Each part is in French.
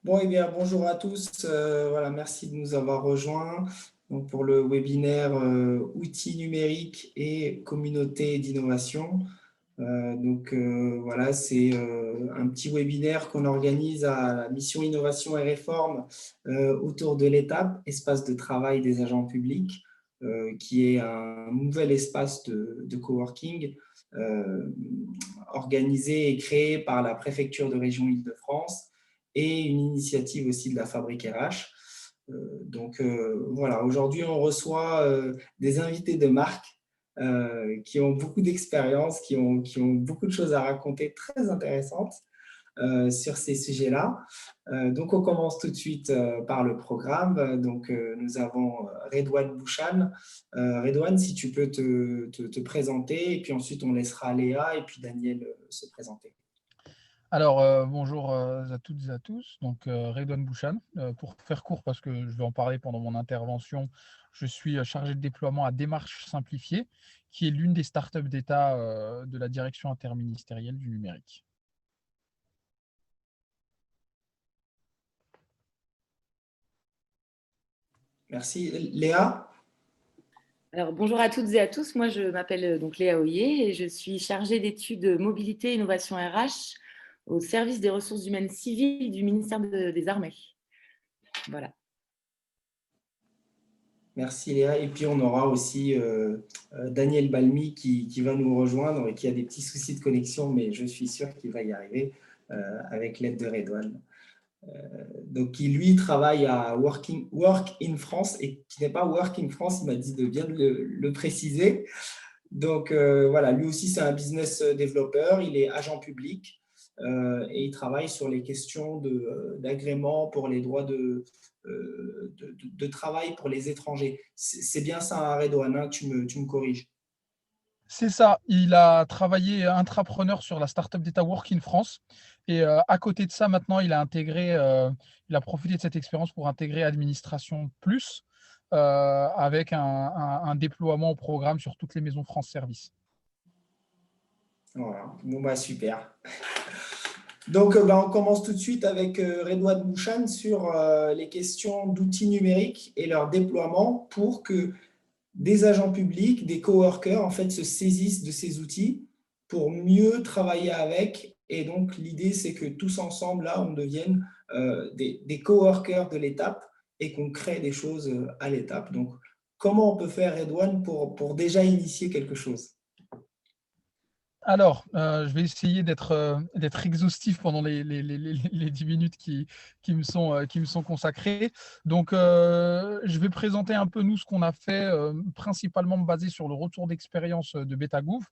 Bon, eh bien, bonjour à tous. Voilà, merci de nous avoir rejoints donc, pour le webinaire Outils numériques et communauté d'innovation. Voilà, c'est un petit webinaire qu'on organise à la mission Innovation et Réforme autour de l'étape Espace de travail des agents publics, qui est un nouvel espace de coworking euh, organisé et créé par la préfecture de région Île-de-France et une initiative aussi de la Fabrique RH. Voilà, aujourd'hui on reçoit des invités de marque qui ont beaucoup d'expérience, qui ont beaucoup de choses à raconter très intéressantes sur ces sujets-là. Donc, on commence tout de suite par le programme. Nous avons Redouane Bouchan. Redouane, si tu peux te présenter, et puis ensuite on laissera Léa et puis Daniel se présenter. Alors, bonjour à toutes et à tous. Donc, Redouane Bouchan. Pour faire court, parce que je vais en parler pendant mon intervention, je suis chargé de déploiement à Démarche Simplifiée, qui est l'une des startups d'État de la direction interministérielle du numérique. Merci. Léa? Alors, bonjour à toutes et à tous. Moi, je m'appelle donc Léa Hoyer et je suis chargée d'études mobilité et innovation RH au service des ressources humaines civiles du ministère des Armées. Voilà. Merci Léa. Et puis on aura aussi Daniel Balmy qui va nous rejoindre et qui a des petits soucis de connexion, mais je suis sûr qu'il va y arriver avec l'aide de Redouane. Donc qui lui travaille à Work in France et qui n'est pas Work in France, il m'a dit de bien le préciser. Voilà, lui aussi c'est un business développeur, il est agent public et il travaille sur les questions d'agrément pour les droits de travail pour les étrangers. C'est bien ça, Redouane, hein, tu me corriges. C'est ça, il a travaillé intrapreneur sur la startup d'État Work in France. Et à côté de ça, maintenant, il a profité de cette expérience pour intégrer Administration Plus avec un déploiement au programme sur toutes les maisons France Service. Voilà, bon bah super. On commence tout de suite avec Redouane Bouchan sur les questions d'outils numériques et leur déploiement pour que des agents publics, des coworkers, en fait, se saisissent de ces outils pour mieux travailler avec. Et donc, l'idée, c'est que tous ensemble, là, on devienne des coworkers de l'étape et qu'on crée des choses à l'étape. Donc, comment on peut faire, Redouane, pour déjà initier quelque chose? Alors, je vais essayer d'être exhaustif pendant les 10 minutes qui me sont consacrées. Donc, je vais présenter un peu nous ce qu'on a fait, principalement basé sur le retour d'expérience de Betagouv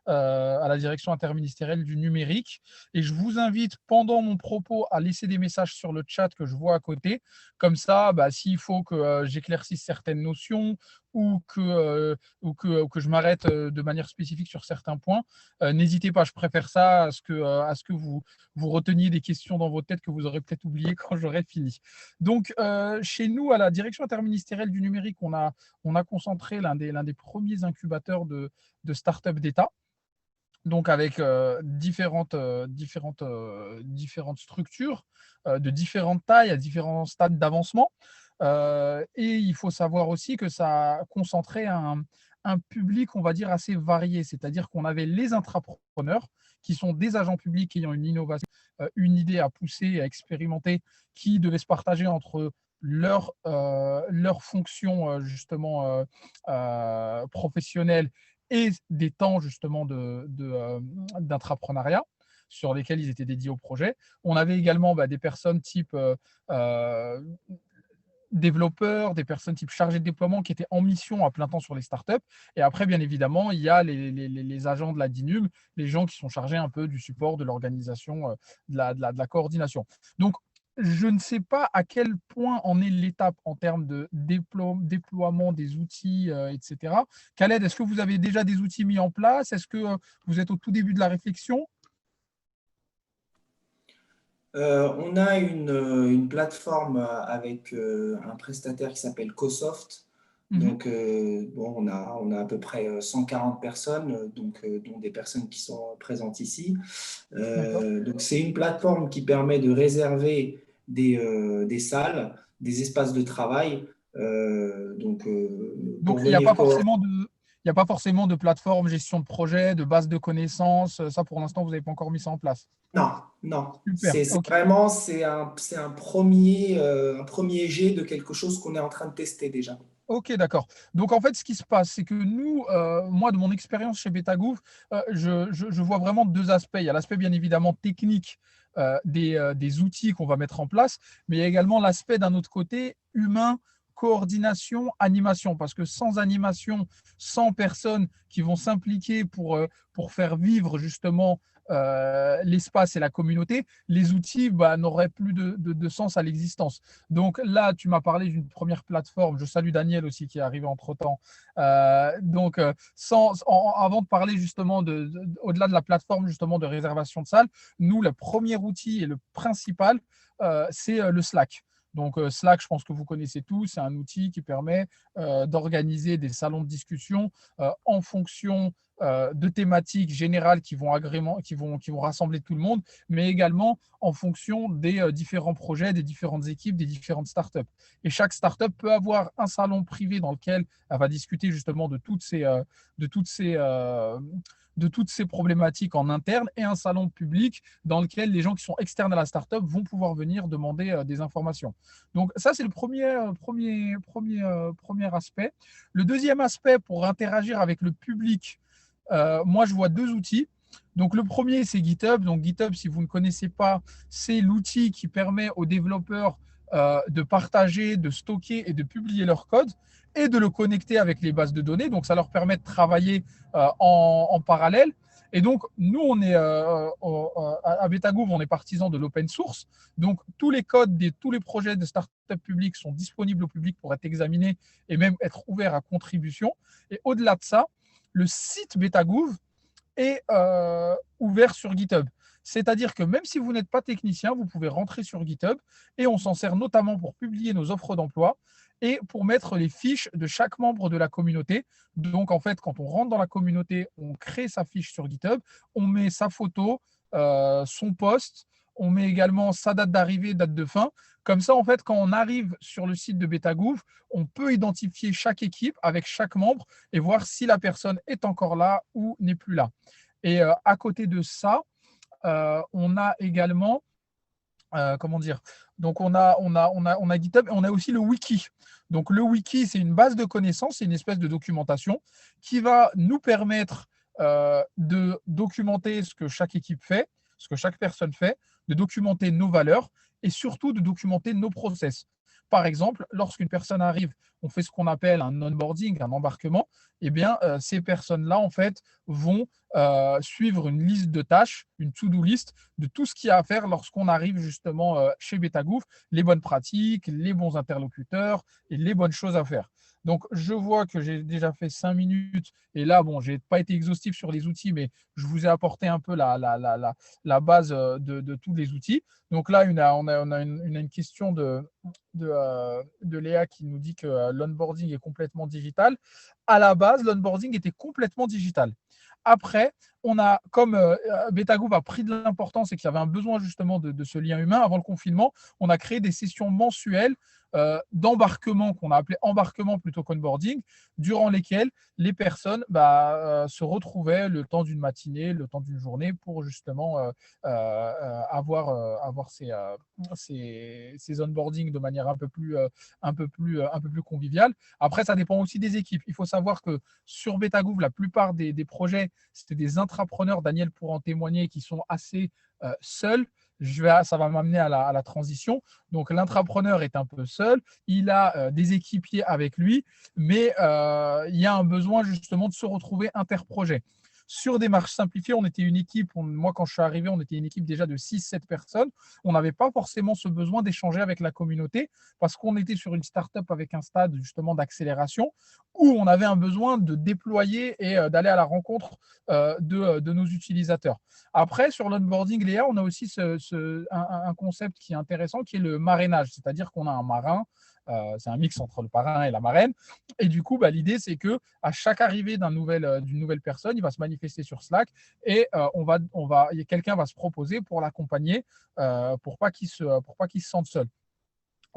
à la direction interministérielle du numérique. Et je vous invite pendant mon propos à laisser des messages sur le chat que je vois à côté. Comme ça, s'il faut que j'éclaircisse certaines notions ou que je m'arrête de manière spécifique sur certains points, n'hésitez pas, je préfère ça à ce que vous reteniez des questions dans votre tête que vous aurez peut-être oubliées quand j'aurai fini. Donc, chez nous, à la direction interministérielle du numérique, on a concentré l'un des premiers incubateurs de start-up d'État. Donc avec différentes structures de différentes tailles, à différents stades d'avancement. Et il faut savoir aussi que ça a concentré un public, on va dire, assez varié. C'est-à-dire qu'on avait les intrapreneurs, qui sont des agents publics ayant une innovation, une idée à pousser, à expérimenter, qui devaient se partager entre leur fonction justement professionnelle et des temps justement d'intrapreneuriat sur lesquels ils étaient dédiés au projet. On avait également des personnes type euh, développeurs, des personnes type chargés de déploiement qui étaient en mission à plein temps sur les startups. Et après, bien évidemment, il y a les agents de la DINUM, les gens qui sont chargés un peu du support, de l'organisation, de la coordination. Donc, je ne sais pas à quel point en est l'étape en termes de déploiement des outils, etc. Khaled, est-ce que vous avez déjà des outils mis en place? Est-ce que vous êtes au tout début de la réflexion? On a une plateforme avec un prestataire qui s'appelle CoSoft. Mhm. On a à peu près 140 personnes, dont des personnes qui sont présentes ici. D'accord. Donc, c'est une plateforme qui permet de réserver des salles, des espaces de travail. Pour Donc, il n'y a venir pas forcément de plateforme gestion de projet, de base de connaissances. Ça, pour l'instant, vous n'avez pas encore mis ça en place. Non, non. Super. C'est OK. vraiment un premier jet de quelque chose qu'on est en train de tester déjà. Ok, d'accord. Donc, en fait, ce qui se passe, c'est que nous, moi, de mon expérience chez Betagouv, je vois vraiment deux aspects. Il y a l'aspect, bien évidemment, technique des outils qu'on va mettre en place, mais il y a également l'aspect, d'un autre côté, humain, coordination, animation. Parce que sans animation, sans personnes qui vont s'impliquer pour faire vivre justement l'espace et la communauté, les outils n'auraient plus de sens à l'existence. Donc là, tu m'as parlé d'une première plateforme. Je salue Daniel aussi qui est arrivé entre-temps. Avant de parler justement au-delà de la plateforme justement de réservation de salles, nous, le premier outil et le principal, c'est le Slack. Donc Slack, je pense que vous connaissez tous, c'est un outil qui permet d'organiser des salons de discussion en fonction de thématiques générales qui vont rassembler tout le monde, mais également en fonction des différents projets, des différentes équipes, des différentes startups. Et chaque startup peut avoir un salon privé dans lequel elle va discuter justement de toutes ces problématiques en interne, et un salon public dans lequel les gens qui sont externes à la startup vont pouvoir venir demander des informations. Donc ça, c'est le premier aspect. Le deuxième aspect, pour interagir avec le public, moi, je vois deux outils. Donc, le premier, c'est GitHub. Donc, GitHub, si vous ne connaissez pas, c'est l'outil qui permet aux développeurs de partager, de stocker et de publier leur code et de le connecter avec les bases de données. Donc, ça leur permet de travailler en parallèle. Et donc, nous, on est à Betagouv, on est partisans de l'open source. Donc, tous les codes tous les projets de startup publiques sont disponibles au public pour être examinés et même être ouverts à contribution. Et au-delà de ça, le site Betagouv est ouvert sur GitHub. C'est-à-dire que même si vous n'êtes pas technicien, vous pouvez rentrer sur GitHub, et on s'en sert notamment pour publier nos offres d'emploi et pour mettre les fiches de chaque membre de la communauté. Donc, en fait, quand on rentre dans la communauté, on crée sa fiche sur GitHub, on met sa photo, son post, on met également sa date d'arrivée, date de fin. Comme ça, en fait, quand on arrive sur le site de Betagouv, on peut identifier chaque équipe avec chaque membre et voir si la personne est encore là ou n'est plus là. Et à côté de ça, on a également, comment dire, donc on a GitHub, et on a aussi le wiki. Donc le wiki, c'est une base de connaissances, c'est une espèce de documentation qui va nous permettre de documenter ce que chaque équipe fait, ce que chaque personne fait, de documenter nos valeurs et surtout de documenter nos process. Par exemple, lorsqu'une personne arrive, on fait ce qu'on appelle un onboarding, un embarquement. Eh bien, ces personnes-là, en fait, vont suivre une liste de tâches, une to-do list de tout ce qu'il y a à faire lorsqu'on arrive justement chez Betagouv, les bonnes pratiques, les bons interlocuteurs et les bonnes choses à faire. Donc, je vois que j'ai déjà fait 5 minutes, et là, bon, je n'ai pas été exhaustif sur les outils, mais je vous ai apporté un peu la base de tous les outils. Donc là, on a une question de Léa qui nous dit que l'onboarding est complètement digital. À la base, l'onboarding était complètement digital. Après, comme Betagouv a pris de l'importance et qu'il y avait un besoin justement de ce lien humain avant le confinement, on a créé des sessions mensuelles d'embarquement, qu'on a appelé embarquement plutôt qu'onboarding, durant lesquelles les personnes se retrouvaient le temps d'une matinée, le temps d'une journée, pour justement avoir ces onboardings de manière un peu plus conviviale. Après, ça dépend aussi des équipes. Il faut savoir que sur Betagouv, la plupart des projets, c'était des intrapreneurs, Daniel pourra en témoigner, qui sont assez seuls. Ça va m'amener à la transition. Donc, l'intrapreneur est un peu seul. Il a des équipiers avec lui, mais il y a un besoin justement de se retrouver interprojet. Sur des marches simplifiées, on était une équipe, moi quand je suis arrivé, on était une équipe déjà de 6-7 personnes. On n'avait pas forcément ce besoin d'échanger avec la communauté parce qu'on était sur une start-up avec un stade justement d'accélération où on avait un besoin de déployer et d'aller à la rencontre de nos utilisateurs. Après, sur l'onboarding, Léa, on a aussi un concept qui est intéressant, qui est le marrainage, c'est-à-dire qu'on a un marin C'est un mix entre le parrain et la marraine. Et du coup, l'idée, c'est que à chaque arrivée d'une nouvelle personne, il va se manifester sur Slack et quelqu'un va se proposer pour l'accompagner pour pas qu'il se sente seul.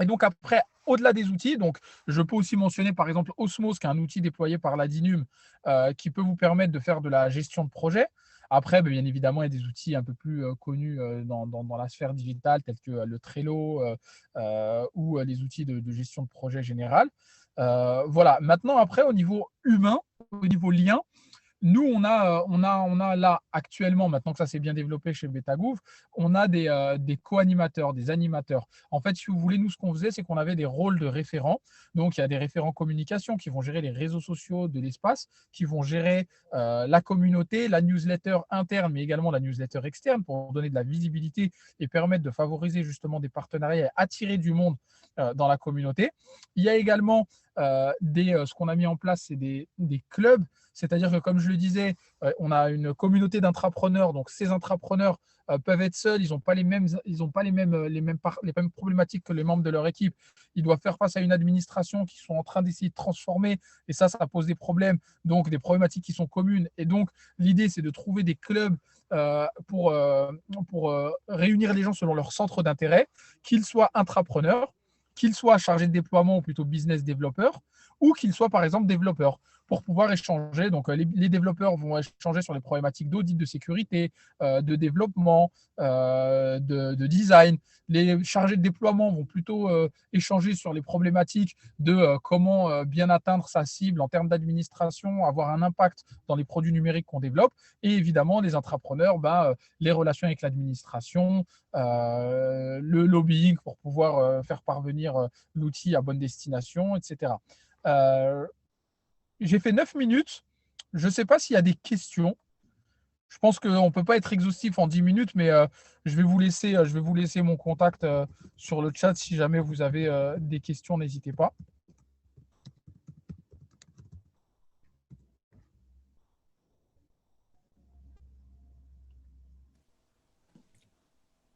Et donc après, au-delà des outils, donc je peux aussi mentionner par exemple Osmose, qui est un outil déployé par l'Adinum qui peut vous permettre de faire de la gestion de projet. Après, bien évidemment, il y a des outils un peu plus connus dans la sphère digitale, tels que le Trello ou les outils de gestion de projet général. Voilà. Maintenant, après, au niveau humain, au niveau lien, nous, on a là actuellement, maintenant que ça s'est bien développé chez Betagouv, on a des co-animateurs, des animateurs. En fait, si vous voulez, nous, ce qu'on faisait, c'est qu'on avait des rôles de référents. Donc, il y a des référents communication qui vont gérer les réseaux sociaux de l'espace, qui vont gérer la communauté, la newsletter interne, mais également la newsletter externe pour donner de la visibilité et permettre de favoriser justement des partenariats et attirer du monde dans la communauté. Il y a également ce qu'on a mis en place, c'est des clubs. C'est-à-dire que, comme je le disais, on a une communauté d'intrapreneurs. Donc, ces intrapreneurs peuvent être seuls. Ils n'ont pas les mêmes problématiques que les membres de leur équipe. Ils doivent faire face à une administration qui sont en train d'essayer de transformer. Et ça pose des problèmes. Donc, des problématiques qui sont communes. Et donc, l'idée, c'est de trouver des clubs pour réunir les gens selon leur centre d'intérêt, qu'ils soient intrapreneurs, qu'ils soient chargés de déploiement ou plutôt business développeurs, ou qu'ils soient par exemple développeurs, pour pouvoir échanger. Donc, les développeurs vont échanger sur les problématiques d'audit de sécurité, de développement, de design. Les chargés de déploiement vont plutôt échanger sur les problématiques de comment bien atteindre sa cible en termes d'administration, avoir un impact dans les produits numériques qu'on développe. Et évidemment, les intrapreneurs, les relations avec l'administration, le lobbying pour pouvoir faire parvenir l'outil à bonne destination, etc. J'ai fait 9 minutes. Je ne sais pas s'il y a des questions. Je pense qu'on ne peut pas être exhaustif en 10 minutes, mais je vais vous laisser mon contact sur le chat. Si jamais vous avez des questions, n'hésitez pas.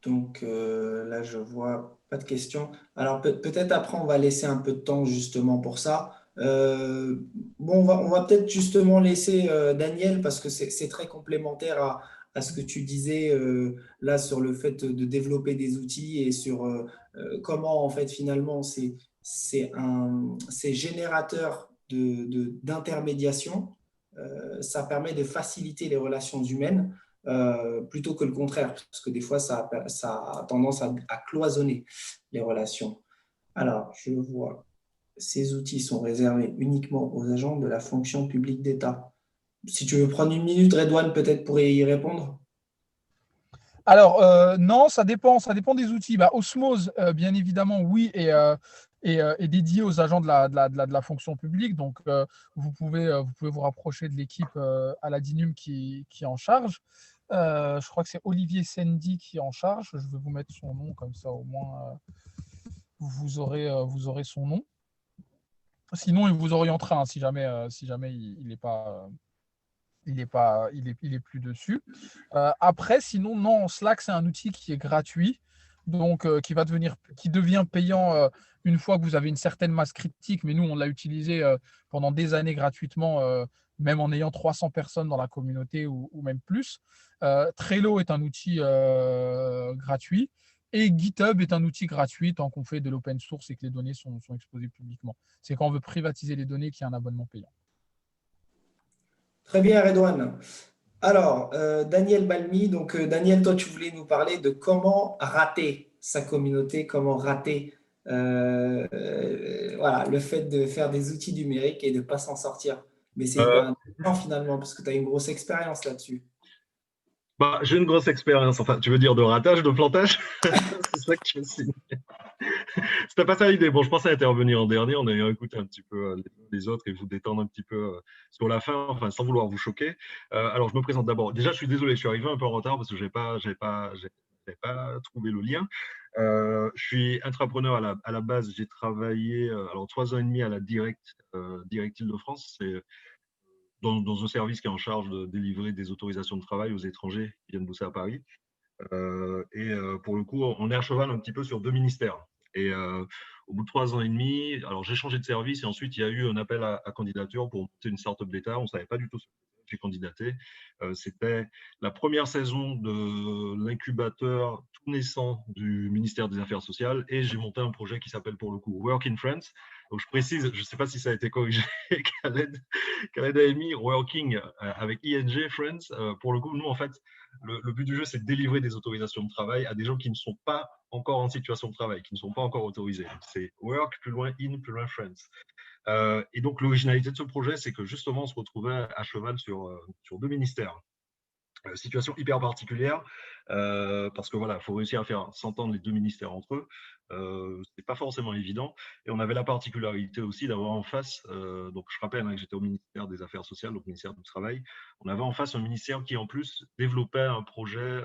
Donc là, je vois pas de questions. Alors peut-être après, on va laisser un peu de temps justement pour ça. Bon, on va peut-être justement laisser Daniel parce que c'est très complémentaire à ce que tu disais là sur le fait de développer des outils et sur comment en fait finalement c'est générateur d'intermédiation. Ça permet de faciliter les relations humaines plutôt que le contraire, parce que des fois, ça a tendance à cloisonner les relations. Alors, je vois, ces outils sont réservés uniquement aux agents de la fonction publique d'État. Si tu veux prendre une minute, Redouane peut-être pourrait y répondre. Alors, non, ça dépend des outils. Osmose, bien évidemment, oui, est dédié aux agents de la fonction publique. Donc, vous pouvez vous rapprocher de l'équipe à la DINUM qui est en charge. Je crois que c'est Olivier Sendy qui est en charge. Je vais vous mettre son nom, comme ça au moins vous aurez son nom. Sinon, il vous orientera si jamais il n'est pas. Il est plus dessus. Après, sinon, non, Slack, c'est un outil qui est gratuit, donc qui devient payant une fois que vous avez une certaine masse critique. Mais nous, on l'a utilisé pendant des années gratuitement, même en ayant 300 personnes dans la communauté ou même plus. Trello est un outil gratuit. Et GitHub est un outil gratuit tant qu'on fait de l'open source et que les données sont exposées publiquement. C'est quand on veut privatiser les données qu'il y a un abonnement payant. Très bien, Redouane. Alors, Daniel Balmy, donc Daniel, toi, tu voulais nous parler de comment rater sa communauté, comment rater voilà, le fait de faire des outils numériques et de ne pas s'en sortir. Mais c'est hyper intéressant finalement, parce que tu as une grosse expérience là-dessus. J'ai une grosse expérience. Enfin, tu veux dire de ratage, de plantage? C'est ça que tu me signes. C'était pas ça l'idée. Bon, je pensais intervenir en dernier, en ayant écouté un petit peu les autres et vous détendre un petit peu sur la fin, enfin, sans vouloir vous choquer. Alors, je me présente d'abord. Déjà, je suis désolé, je suis arrivé un peu en retard parce que j'avais pas trouvé le lien. Je suis intrapreneur à la base. J'ai travaillé 3 ans et demi à la Direct Île-de-France. C'est dans un service qui est en charge de délivrer des autorisations de travail aux étrangers qui viennent bosser à Paris. Pour le coup, on est à cheval un petit peu sur 2 ministères. Et au bout de 3 ans et demi, alors j'ai changé de service et ensuite il y a eu un appel à candidature pour monter une startup d'État. On ne savait pas du tout ce que j'ai candidaté. C'était la première saison de l'incubateur tout naissant du ministère des Affaires sociales et j'ai monté un projet qui s'appelle pour le coup Work in France. Donc je précise, je ne sais pas si ça a été corrigé, Khaled a mis Working avec ING France. Pour le coup, nous en fait, le but du jeu, c'est de délivrer des autorisations de travail à des gens qui ne sont pas encore en situation de travail, qui ne sont pas encore autorisés. C'est work, plus loin in, plus loin friends. Et donc, l'originalité de ce projet, c'est que justement, on se retrouvait à cheval sur 2 ministères. Situation hyper particulière, parce que voilà, il faut réussir à faire s'entendre les 2 ministères entre eux. C'est pas forcément évident. Et on avait la particularité aussi d'avoir en face, donc je rappelle que j'étais au ministère des Affaires sociales, donc ministère du Travail. On avait en face un ministère qui en plus développait un projet.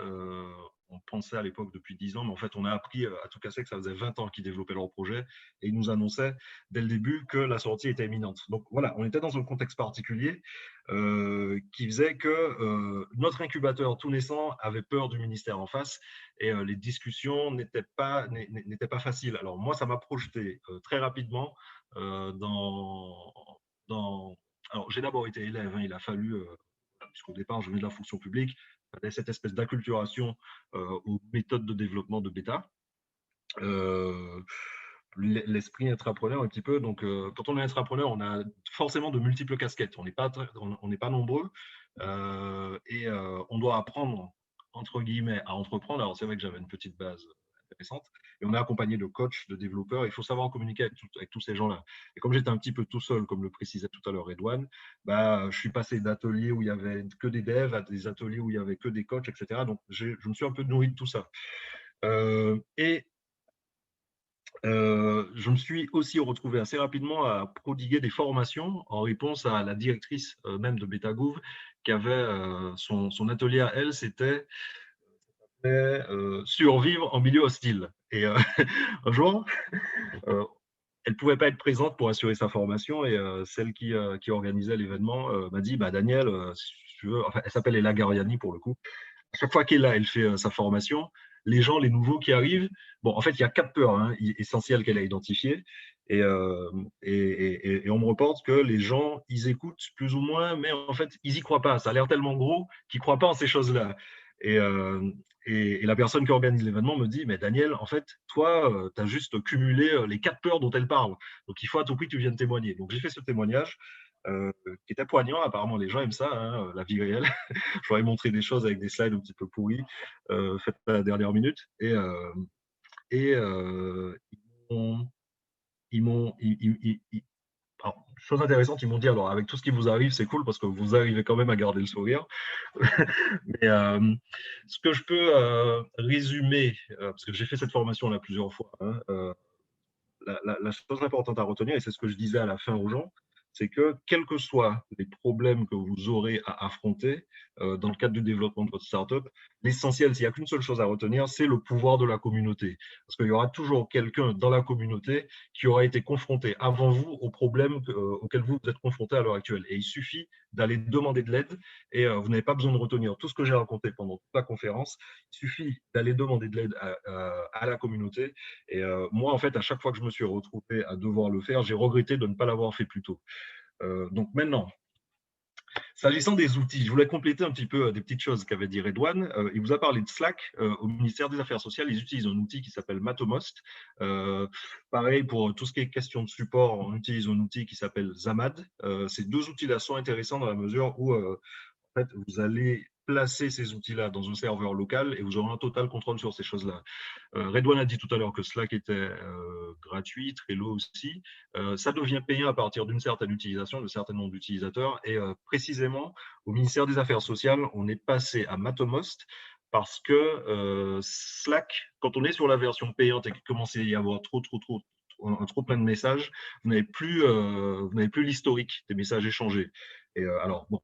On pensait à l'époque depuis 10 ans, mais en fait, on a appris à tout casser que ça faisait 20 ans qu'ils développaient leur projet et ils nous annonçaient dès le début que la sortie était imminente. Donc voilà, on était dans un contexte particulier qui faisait que notre incubateur tout naissant avait peur du ministère en face et les discussions n'étaient pas faciles. Alors moi, ça m'a projeté très rapidement dans. Alors j'ai d'abord été élève, hein, il a fallu, puisqu'au départ je venais de la fonction publique, il fallait cette espèce d'acculturation aux méthodes de développement de bêta. L'esprit intrapreneur un petit peu. Donc, quand on est intrapreneur, on a forcément de multiples casquettes. On n'est pas nombreux et on doit apprendre, entre guillemets, à entreprendre. Alors, c'est vrai que j'avais une petite base intéressante et on est accompagné de coachs, de développeurs. Il faut savoir communiquer avec tous ces gens-là. Et comme j'étais un petit peu tout seul, comme le précisait tout à l'heure Redouane, bah, je suis passé d'ateliers où il y avait que des devs à des ateliers où il y avait que des coachs, etc. Donc, je me suis un peu nourri de tout ça. Et je me suis aussi retrouvé assez rapidement à prodiguer des formations en réponse à la directrice même de Betagouv, qui avait son atelier à elle, c'était survivre en milieu hostile. Et un jour, elle ne pouvait pas être présente pour assurer sa formation et celle qui organisait l'événement m'a dit bah, Daniel, si tu veux, enfin, elle s'appelle Ella Gariani pour le coup. À chaque fois qu'elle est là, elle fait sa formation. Les gens, les nouveaux qui arrivent, bon, en fait, il y a 4 peurs essentielles qu'elle a identifiées. Et on me reporte que les gens, ils écoutent plus ou moins, mais en fait, ils n'y croient pas. Ça a l'air tellement gros qu'ils ne croient pas en ces choses-là. Et, la personne qui organise l'événement me dit, mais Daniel, en fait, toi, tu as juste cumulé les 4 peurs dont elle parle. Donc, il faut à tout prix que tu viennes témoigner. Donc, j'ai fait ce témoignage qui était poignant. Apparemment, les gens aiment ça, hein, la vie réelle. Je leur ai montré des choses avec des slides un petit peu pourris, faites à la dernière minute. Et ils m'ont. Alors, chose intéressante, ils m'ont dit alors, avec tout ce qui vous arrive, c'est cool parce que vous arrivez quand même à garder le sourire. Mais ce que je peux résumer, parce que j'ai fait cette formation-là plusieurs fois, hein, la chose importante à retenir, et c'est ce que je disais à la fin aux gens, c'est que quels que soient les problèmes que vous aurez à affronter dans le cadre du développement de votre startup, l'essentiel, s'il n'y a qu'une seule chose à retenir, c'est le pouvoir de la communauté. Parce qu'il y aura toujours quelqu'un dans la communauté qui aura été confronté avant vous aux problèmes auxquels vous êtes confrontés à l'heure actuelle. Et il suffit d'aller demander de l'aide et vous n'avez pas besoin de retenir tout ce que j'ai raconté pendant toute la conférence. Il suffit d'aller demander de l'aide à la communauté. Et moi, en fait, à chaque fois que je me suis retrouvé à devoir le faire, j'ai regretté de ne pas l'avoir fait plus tôt. Donc maintenant, s'agissant des outils, je voulais compléter un petit peu des petites choses qu'avait dit Redouane. Il vous a parlé de Slack. Au ministère des Affaires sociales, ils utilisent un outil qui s'appelle Matomost. Pareil, pour tout ce qui est question de support, on utilise un outil qui s'appelle Zamad. Ces 2 outils-là sont intéressants dans la mesure où en fait, vous allez placer ces outils-là dans un serveur local et vous aurez un total contrôle sur ces choses-là. Redouane a dit tout à l'heure que Slack était gratuit, Trello aussi. Ça devient payant à partir d'une certaine utilisation, d'un certain nombre d'utilisateurs. Et précisément, au ministère des Affaires sociales, on est passé à Matomost parce que Slack, quand on est sur la version payante et qu'il commence à y avoir trop plein de messages, vous n'avez plus l'historique des messages échangés. Et alors, bon,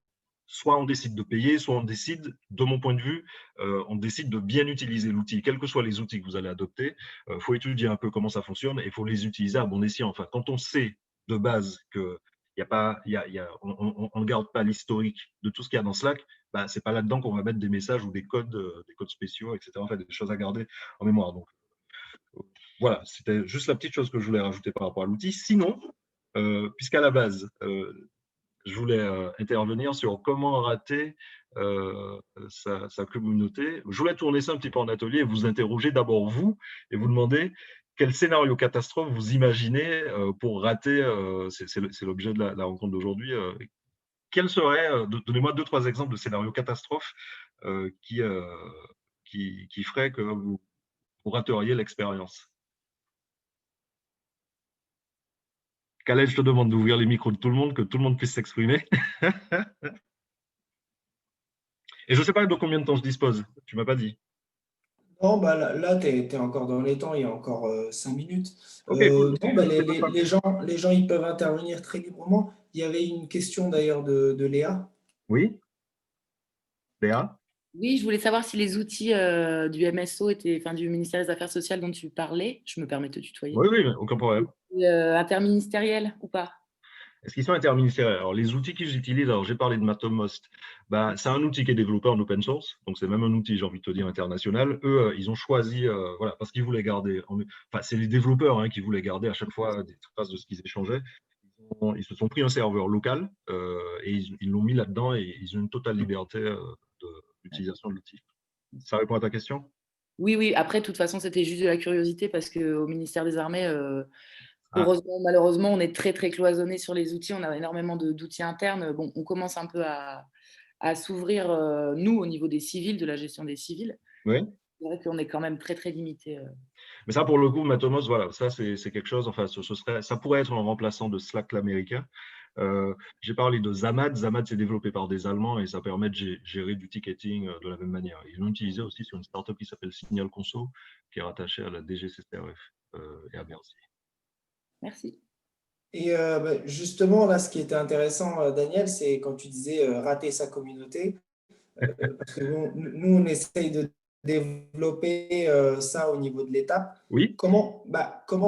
soit on décide de payer, soit on décide, de mon point de vue, on décide de bien utiliser l'outil. Quels que soient les outils que vous allez adopter, il faut étudier un peu comment ça fonctionne et il faut les utiliser à bon escient. Enfin, quand on sait de base qu'on ne garde pas l'historique de tout ce qu'il y a dans Slack, bah, ce n'est pas là-dedans qu'on va mettre des messages ou des codes spéciaux, etc. Enfin, des choses à garder en mémoire. Donc, voilà, c'était juste la petite chose que je voulais rajouter par rapport à l'outil. Sinon, puisqu'à la base, je voulais intervenir sur comment rater sa communauté. Je voulais tourner ça un petit peu en atelier et vous interroger d'abord vous et vous demander quel scénario catastrophe vous imaginez pour rater, c'est l'objet de la rencontre d'aujourd'hui. Quel serait, donnez-moi 2-3 exemples de scénarios catastrophes qui ferait que vous rateriez l'expérience. Khaled, je te demande d'ouvrir les micros de tout le monde, que tout le monde puisse s'exprimer. Et je ne sais pas de combien de temps je dispose, tu ne m'as pas dit. Non, bah là, tu es encore dans les temps, il y a encore 5 minutes. Ok, cool. Non, bah, les gens, ils peuvent intervenir très librement. Il y avait une question d'ailleurs de Léa. Oui, Léa? Oui, je voulais savoir si les outils du MSO du ministère des Affaires sociales dont tu parlais, je me permets de te tutoyer, Oui, oui, aucun problème. interministériels ou pas? Est-ce qu'ils sont interministériels? Alors, les outils qu'ils utilisent, alors j'ai parlé de Matommost, bah, c'est un outil qui est développé en open source, donc c'est même un outil, j'ai envie de te dire, international. Eux, ils ont choisi, voilà, parce qu'ils voulaient garder, enfin, c'est les développeurs hein, qui voulaient garder à chaque fois des traces de ce qu'ils échangeaient. Ils se sont pris un serveur local et ils l'ont mis là-dedans et ils ont une totale liberté d'utilisation de l'outil. Ça répond à ta question? Oui, oui. Après, de toute façon, c'était juste de la curiosité parce qu'au ministère des Armées, Ah, heureusement, malheureusement, on est très, très cloisonné sur les outils. On a énormément d'outils internes. Bon, on commence un peu à s'ouvrir, nous, au niveau des civils, de la gestion des civils. oui. C'est vrai qu'on est quand même très, très limité. Mais ça, pour le coup, Matomos, voilà, ça, c'est quelque chose, enfin, ça pourrait être un remplaçant de Slack l'américain. J'ai parlé de Zamad. Zamad, c'est développé par des Allemands et ça permet de gérer du ticketing de la même manière. Ils l'ont utilisé aussi sur une startup qui s'appelle Signal Conso, qui est rattachée à la DGCCRF et à Bercy. Merci. Et bah, justement, là, ce qui était intéressant, Daniel, c'est quand tu disais rater sa communauté. Parce que nous, on essaye de développer ça au niveau de l'étape. Oui, Comment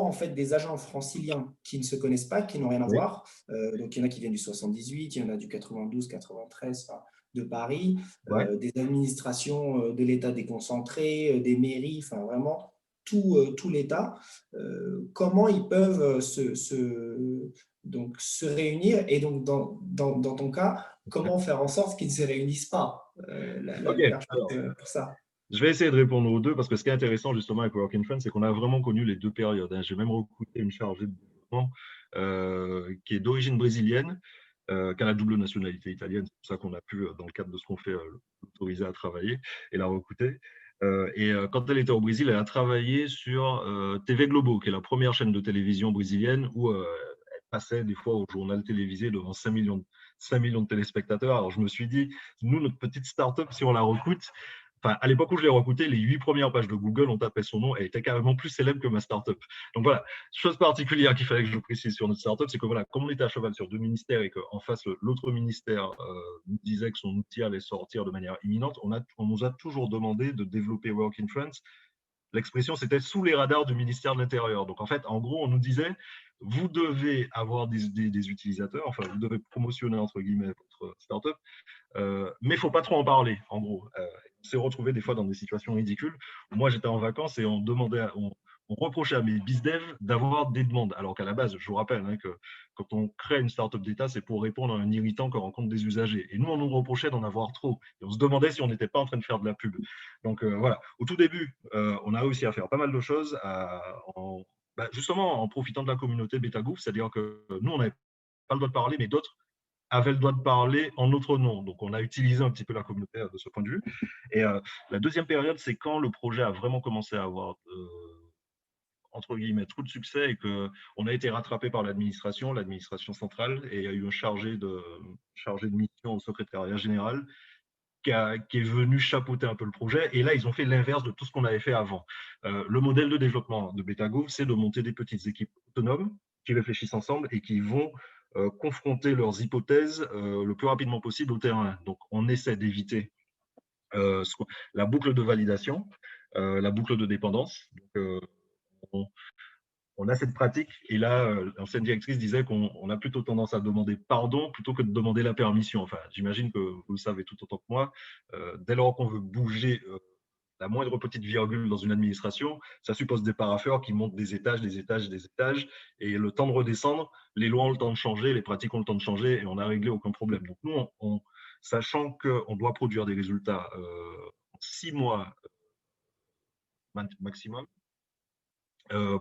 en fait des agents franciliens qui ne se connaissent pas, qui n'ont rien à oui, voir, donc il y en a qui viennent du 78, il y en a du 92, 93, enfin, de Paris, ouais. des administrations de l'État déconcentré, des mairies, enfin vraiment tout l'État, comment ils peuvent donc, se réunir et donc dans ton cas, comment faire en sorte qu'ils ne se réunissent pas la Ok, meilleure chose alors, pour ça. je vais essayer de répondre aux deux parce que ce qui est intéressant justement avec Working Friends, c'est qu'on a vraiment connu les deux périodes. Hein. J'ai même recruté une chargée de développement qui est d'origine brésilienne, qui a la double nationalité italienne. C'est pour ça qu'on a pu, dans le cadre de ce qu'on fait, l'autoriser à travailler et la recruter. Quand elle était au Brésil, elle a travaillé sur TV Globo, qui est la première chaîne de télévision brésilienne où elle passait des fois au journal télévisé devant 5 millions de téléspectateurs. Alors je me suis dit, nous, notre petite start-up, si on la recrute, enfin, à l'époque où je l'ai recruté, les 8 premières pages de Google ont tapé son nom et était carrément plus célèbre que ma startup. Donc voilà, chose particulière qu'il fallait que je précise sur notre startup, c'est que voilà, comme on était à cheval sur deux ministères et qu'en face, l'autre ministère nous disait que son outil allait sortir de manière imminente, on nous a toujours demandé de développer Work in France. L'expression, c'était sous les radars du ministère de l'Intérieur. Donc en fait, en gros, on nous disait, vous devez avoir des utilisateurs, enfin, vous devez promotionner, entre guillemets, votre startup, mais il ne faut pas trop en parler, en gros. On s'est retrouvé des fois dans des situations ridicules. Moi, j'étais en vacances et on reprochait à mes bizdev d'avoir des demandes. Alors qu'à la base, je vous rappelle hein, que quand on crée une startup d'État, c'est pour répondre à un irritant que rencontrent des usagers. Et nous, on nous reprochait d'en avoir trop. Et on se demandait si on n'était pas en train de faire de la pub. Donc voilà, au tout début, on a réussi à faire pas mal de choses justement en profitant de la communauté BetaGouv, c'est-à-dire que nous, on n'avait pas le droit de parler, mais d'autres avait le droit de parler en notre nom. Donc, on a utilisé un petit peu la communauté de ce point de vue. Et la deuxième période, c'est quand le projet a vraiment commencé à avoir, entre guillemets, trop de succès et qu'on a été rattrapé par l'administration centrale, et il y a eu un chargé de mission au secrétariat général qui est venu chapeauter un peu le projet. Et là, ils ont fait l'inverse de tout ce qu'on avait fait avant. Le modèle de développement de BetaGouv, c'est de monter des petites équipes autonomes qui réfléchissent ensemble et qui vont confronter leurs hypothèses le plus rapidement possible au terrain. Donc, on essaie d'éviter la boucle de validation, la boucle de dépendance. Donc, on a cette pratique, et là, l'ancienne directrice disait qu'on a plutôt tendance à demander pardon plutôt que de demander la permission. Enfin, j'imagine que vous le savez tout autant que moi. Dès lors qu'on veut bouger la moindre petite virgule dans une administration, ça suppose des parapheurs qui montent des étages, des étages, des étages, et le temps de redescendre, les lois ont le temps de changer, les pratiques ont le temps de changer, et on n'a réglé aucun problème. Donc nous, sachant qu'on doit produire des résultats en 6 mois maximum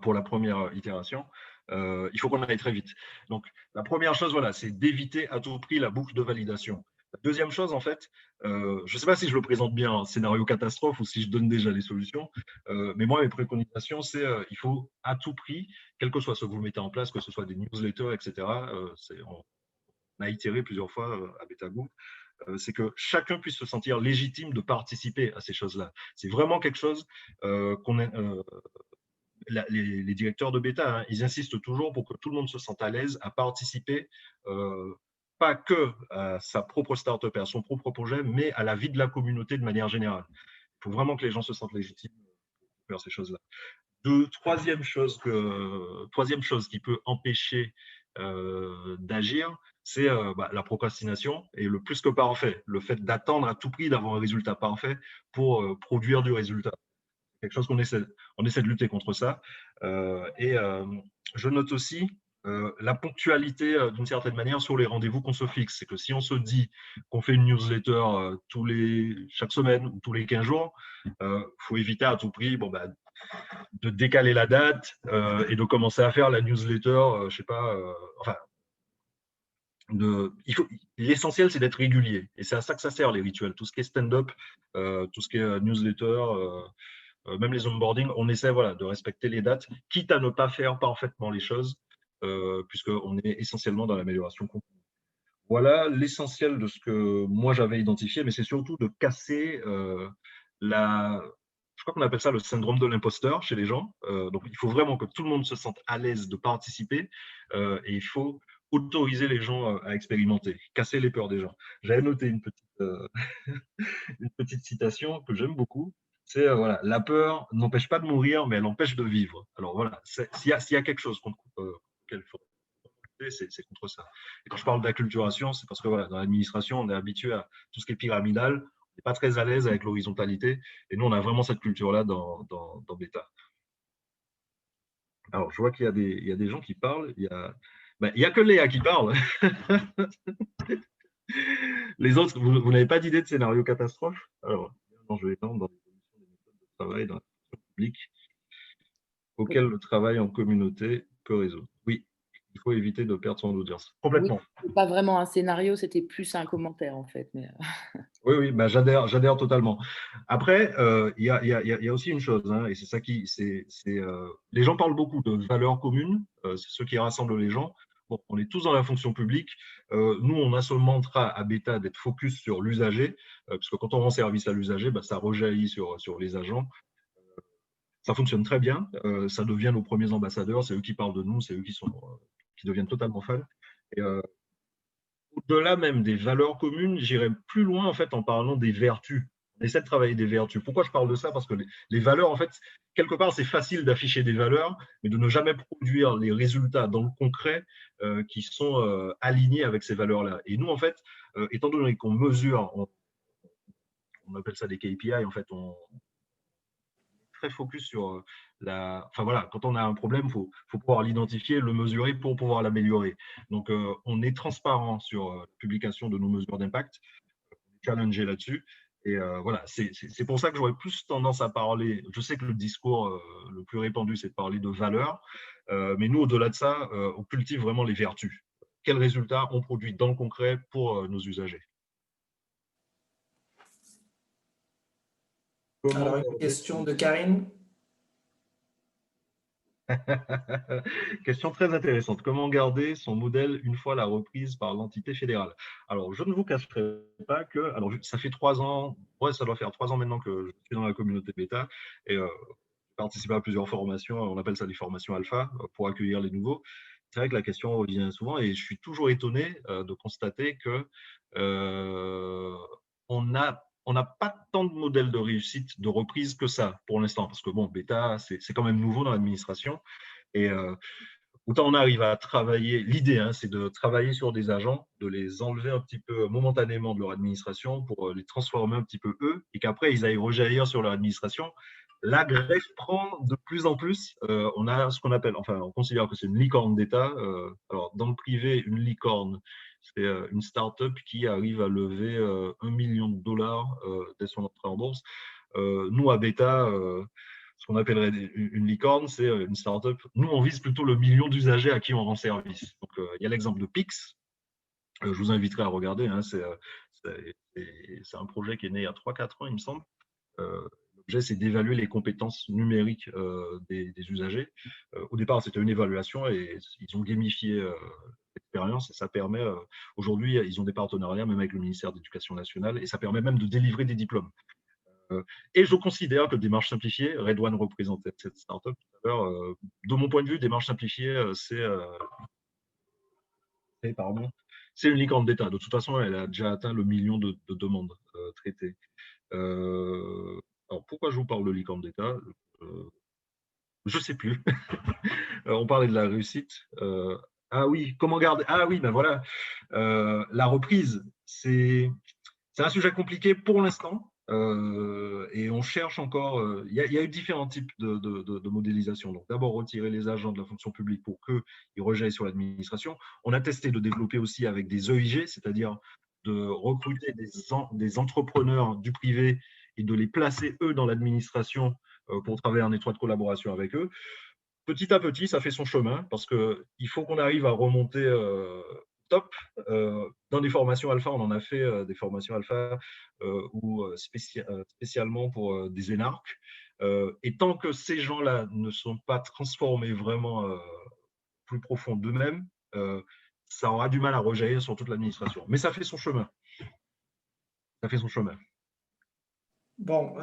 pour la première itération, il faut qu'on aille très vite. Donc la première chose, voilà, c'est d'éviter à tout prix la boucle de validation. La deuxième chose, en fait, je ne sais pas si je le présente bien en scénario catastrophe ou si je donne déjà les solutions, mais moi, mes préconisations, c'est il faut à tout prix, quel que soit ce que vous mettez en place, que ce soit des newsletters, etc., on a itéré plusieurs fois à BetaGroup, c'est que chacun puisse se sentir légitime de participer à ces choses-là. C'est vraiment quelque chose les directeurs de bêta, hein, ils insistent toujours pour que tout le monde se sente à l'aise à participer, pas que à sa propre start-up et à son propre projet, mais à la vie de la communauté de manière générale. Il faut vraiment que les gens se sentent légitimes pour faire ces choses-là. Troisième chose qui peut empêcher d'agir, c'est la procrastination et le plus que parfait, le fait d'attendre à tout prix d'avoir un résultat parfait pour produire du résultat. Quelque chose qu'on essaie de lutter contre ça. Je note aussi la ponctualité d'une certaine manière sur les rendez-vous qu'on se fixe. C'est que si on se dit qu'on fait une newsletter chaque semaine ou tous les 15 jours, faut éviter à tout prix de décaler la date et de commencer à faire la newsletter, je sais pas, l'essentiel, c'est d'être régulier. Et c'est à ça que ça sert, les rituels. Tout ce qui est stand-up, tout ce qui est newsletter, même les onboarding, on essaie de respecter les dates, quitte à ne pas faire parfaitement les choses, puisqu'on est essentiellement dans l'amélioration continue. Voilà l'essentiel de ce que moi j'avais identifié, mais c'est surtout de casser je crois qu'on appelle ça le syndrome de l'imposteur chez les gens. Donc il faut vraiment que tout le monde se sente à l'aise de participer et il faut autoriser les gens à expérimenter, casser les peurs des gens. J'avais noté une petite citation que j'aime beaucoup. C'est la peur n'empêche pas de mourir, mais elle empêche de vivre. Alors voilà, s'il y a quelque chose contre lequel il faut lutter, c'est contre ça. Et quand je parle d'acculturation, c'est parce que dans l'administration, on est habitué à tout ce qui est pyramidal, on n'est pas très à l'aise avec l'horizontalité, et nous, on a vraiment cette culture-là dans Beta. Alors, je vois qu'il y a des gens qui parlent, il y a que Léa qui parle. Les autres, vous n'avez pas d'idée de scénario catastrophe? Alors, non, je vais étendre dans l'évolution des méthodes de travail dans la fonction publique auquel le travail en communauté peut résoudre. Oui, il faut éviter de perdre son audience. Complètement. Oui, c'est pas vraiment un scénario, c'était plus un commentaire en fait. Mais... Oui, j'adhère totalement. Après, il y a aussi une chose, hein, et c'est ça les gens parlent beaucoup de valeurs communes, c'est ce qui rassemble les gens. Bon, on est tous dans la fonction publique. Nous, on a ce mantra à Beta d'être focus sur l'usager, parce que quand on rend service à l'usager, ça rejaillit sur les agents. Ça fonctionne très bien. Ça devient nos premiers ambassadeurs. C'est eux qui parlent de nous, c'est eux qui deviennent totalement fans. Et au-delà même des valeurs communes, j'irais plus loin en fait en parlant des vertus. On essaie de travailler des vertus. Pourquoi je parle de ça? Parce que les valeurs, en fait, quelque part, c'est facile d'afficher des valeurs, mais de ne jamais produire les résultats dans le concret qui sont alignés avec ces valeurs-là. Et nous, en fait, étant donné qu'on mesure, on appelle ça des KPI, en fait, on est très focus sur quand on a un problème, il faut pouvoir l'identifier, le mesurer pour pouvoir l'améliorer. Donc, on est transparent sur la publication de nos mesures d'impact, on est challengé là-dessus. Et voilà, c'est pour ça que j'aurais plus tendance à parler. Je sais que le discours le plus répandu, c'est de parler de valeurs, mais nous, au-delà de ça, on cultive vraiment les vertus. Quels résultats on produit dans le concret pour nos usagers? Alors, une question de Karine. Question très intéressante. Comment garder son modèle une fois la reprise par l'entité fédérale? Alors, je ne vous cacherai pas que, alors, ça fait 3 ans, ça doit faire 3 ans maintenant que je suis dans la communauté bêta et je participe à plusieurs formations, on appelle ça des formations alpha pour accueillir les nouveaux. C'est vrai que la question revient souvent et je suis toujours étonné de constater que on n'a pas tant de modèles de réussite, de reprise que ça pour l'instant, parce que bon, bêta, c'est quand même nouveau dans l'administration. Et Autant on arrive à travailler, l'idée, hein, c'est de travailler sur des agents, de les enlever un petit peu momentanément de leur administration pour les transformer un petit peu eux, et qu'après ils aillent rejaillir sur leur administration. La greffe prend de plus en plus. On a ce qu'on appelle, enfin, on considère que c'est une licorne d'État. Alors, dans le privé, une licorne, c'est une start-up qui arrive à lever 1 million de dollars dès son entrée en bourse. Nous, à Beta, ce qu'on appellerait une licorne, c'est une start-up. Nous, on vise plutôt le million d'usagers à qui on rend service. Donc, il y a l'exemple de Pix. Je vous inviterai à regarder. Hein, c'est un projet qui est né il y a 3-4 ans, il me semble. L'objet, c'est d'évaluer les compétences numériques des usagers. Au départ, c'était une évaluation et ils ont gamifié l'expérience et ça permet, aujourd'hui, ils ont des partenariats même avec le ministère de l'Éducation nationale et ça permet même de délivrer des diplômes. Et je considère que Démarche Simplifiée, Redouane représentait cette startup tout à l'heure, de mon point de vue, Démarche Simplifiée, c'est une licorne d'État. De toute façon, elle a déjà atteint le million de demandes traitées. Alors, pourquoi je vous parle de licorne d'État? Je ne sais plus. On parlait de la réussite. Ah oui, comment garder? Ah oui, ben voilà. La reprise, c'est un sujet compliqué pour l'instant. Et on cherche encore. Il y a eu différents types de modélisation. Donc, d'abord, retirer les agents de la fonction publique pour qu'ils rejaillent sur l'administration. On a testé de développer aussi avec des EIG, c'est-à-dire de recruter des entrepreneurs du privé et de les placer, eux, dans l'administration pour travailler en étroite collaboration avec eux. Petit à petit, ça fait son chemin parce qu'il faut qu'on arrive à remonter top. Dans des formations alpha, on en a fait des formations alpha ou spécialement pour des énarques. Et tant que ces gens-là ne sont pas transformés vraiment plus profond d'eux-mêmes, ça aura du mal à rejaillir sur toute l'administration. Mais ça fait son chemin. Ça fait son chemin. Bon,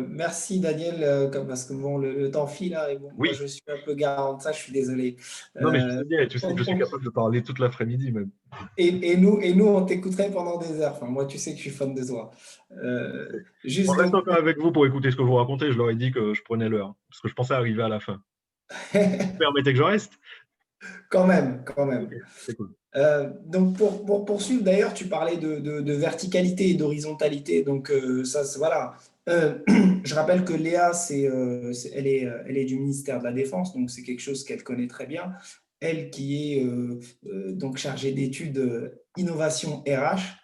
merci Daniel, parce que bon, le temps file là, et bon, Oui. moi je suis un peu garant de ça, je suis désolé. Non, mais je sais bien, tu sais que je suis capable de parler toute l'après-midi même. Et nous, on t'écouterait pendant des heures. Enfin, moi, tu sais que je suis fan de toi. On reste encore avec vous pour écouter ce que vous racontez. Je leur ai dit que je prenais l'heure, parce que je pensais arriver à la fin. Vous permettez que je reste? Quand même, quand même. Okay, c'est cool. Donc, pour poursuivre, d'ailleurs, tu parlais de verticalité et d'horizontalité. Donc, ça, voilà. Je rappelle que Léa, elle est du ministère de la Défense, donc c'est quelque chose qu'elle connaît très bien. Elle qui est donc chargée d'études innovation RH.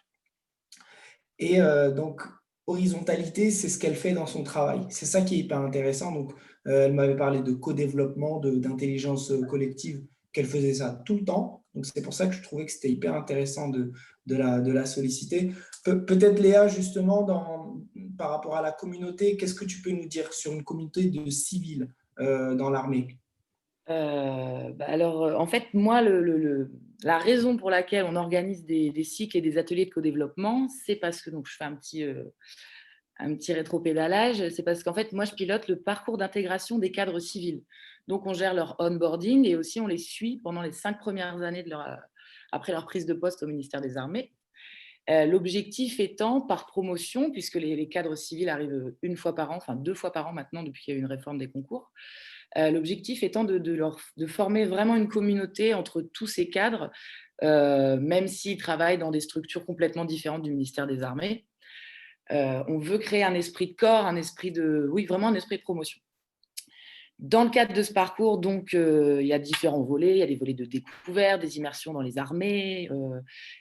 Et donc, horizontalité, c'est ce qu'elle fait dans son travail. C'est ça qui est hyper intéressant. Donc, elle m'avait parlé de co-développement, d'intelligence collective, qu'elle faisait ça tout le temps. Donc, c'est pour ça que je trouvais que c'était hyper intéressant de la solliciter. Peut-être, Léa, justement, par rapport à la communauté, qu'est-ce que tu peux nous dire sur une communauté de civils dans l'armée? Alors, en fait, moi, la raison pour laquelle on organise des cycles et des ateliers de co-développement, c'est parce que, donc je fais un petit rétropédalage, c'est parce qu'en fait, moi, je pilote le parcours d'intégration des cadres civils. Donc, on gère leur onboarding et aussi on les suit pendant les 5 premières années après leur prise de poste au ministère des Armées. L'objectif étant, par promotion, puisque les cadres civils arrivent une fois par an, enfin 2 fois par an maintenant depuis qu'il y a eu une réforme des concours, l'objectif étant de former vraiment une communauté entre tous ces cadres, même s'ils travaillent dans des structures complètement différentes du ministère des Armées. On veut créer un esprit de corps, vraiment un esprit de promotion. Dans le cadre de ce parcours, donc, il y a différents volets. Il y a des volets de découverte, des immersions dans les armées,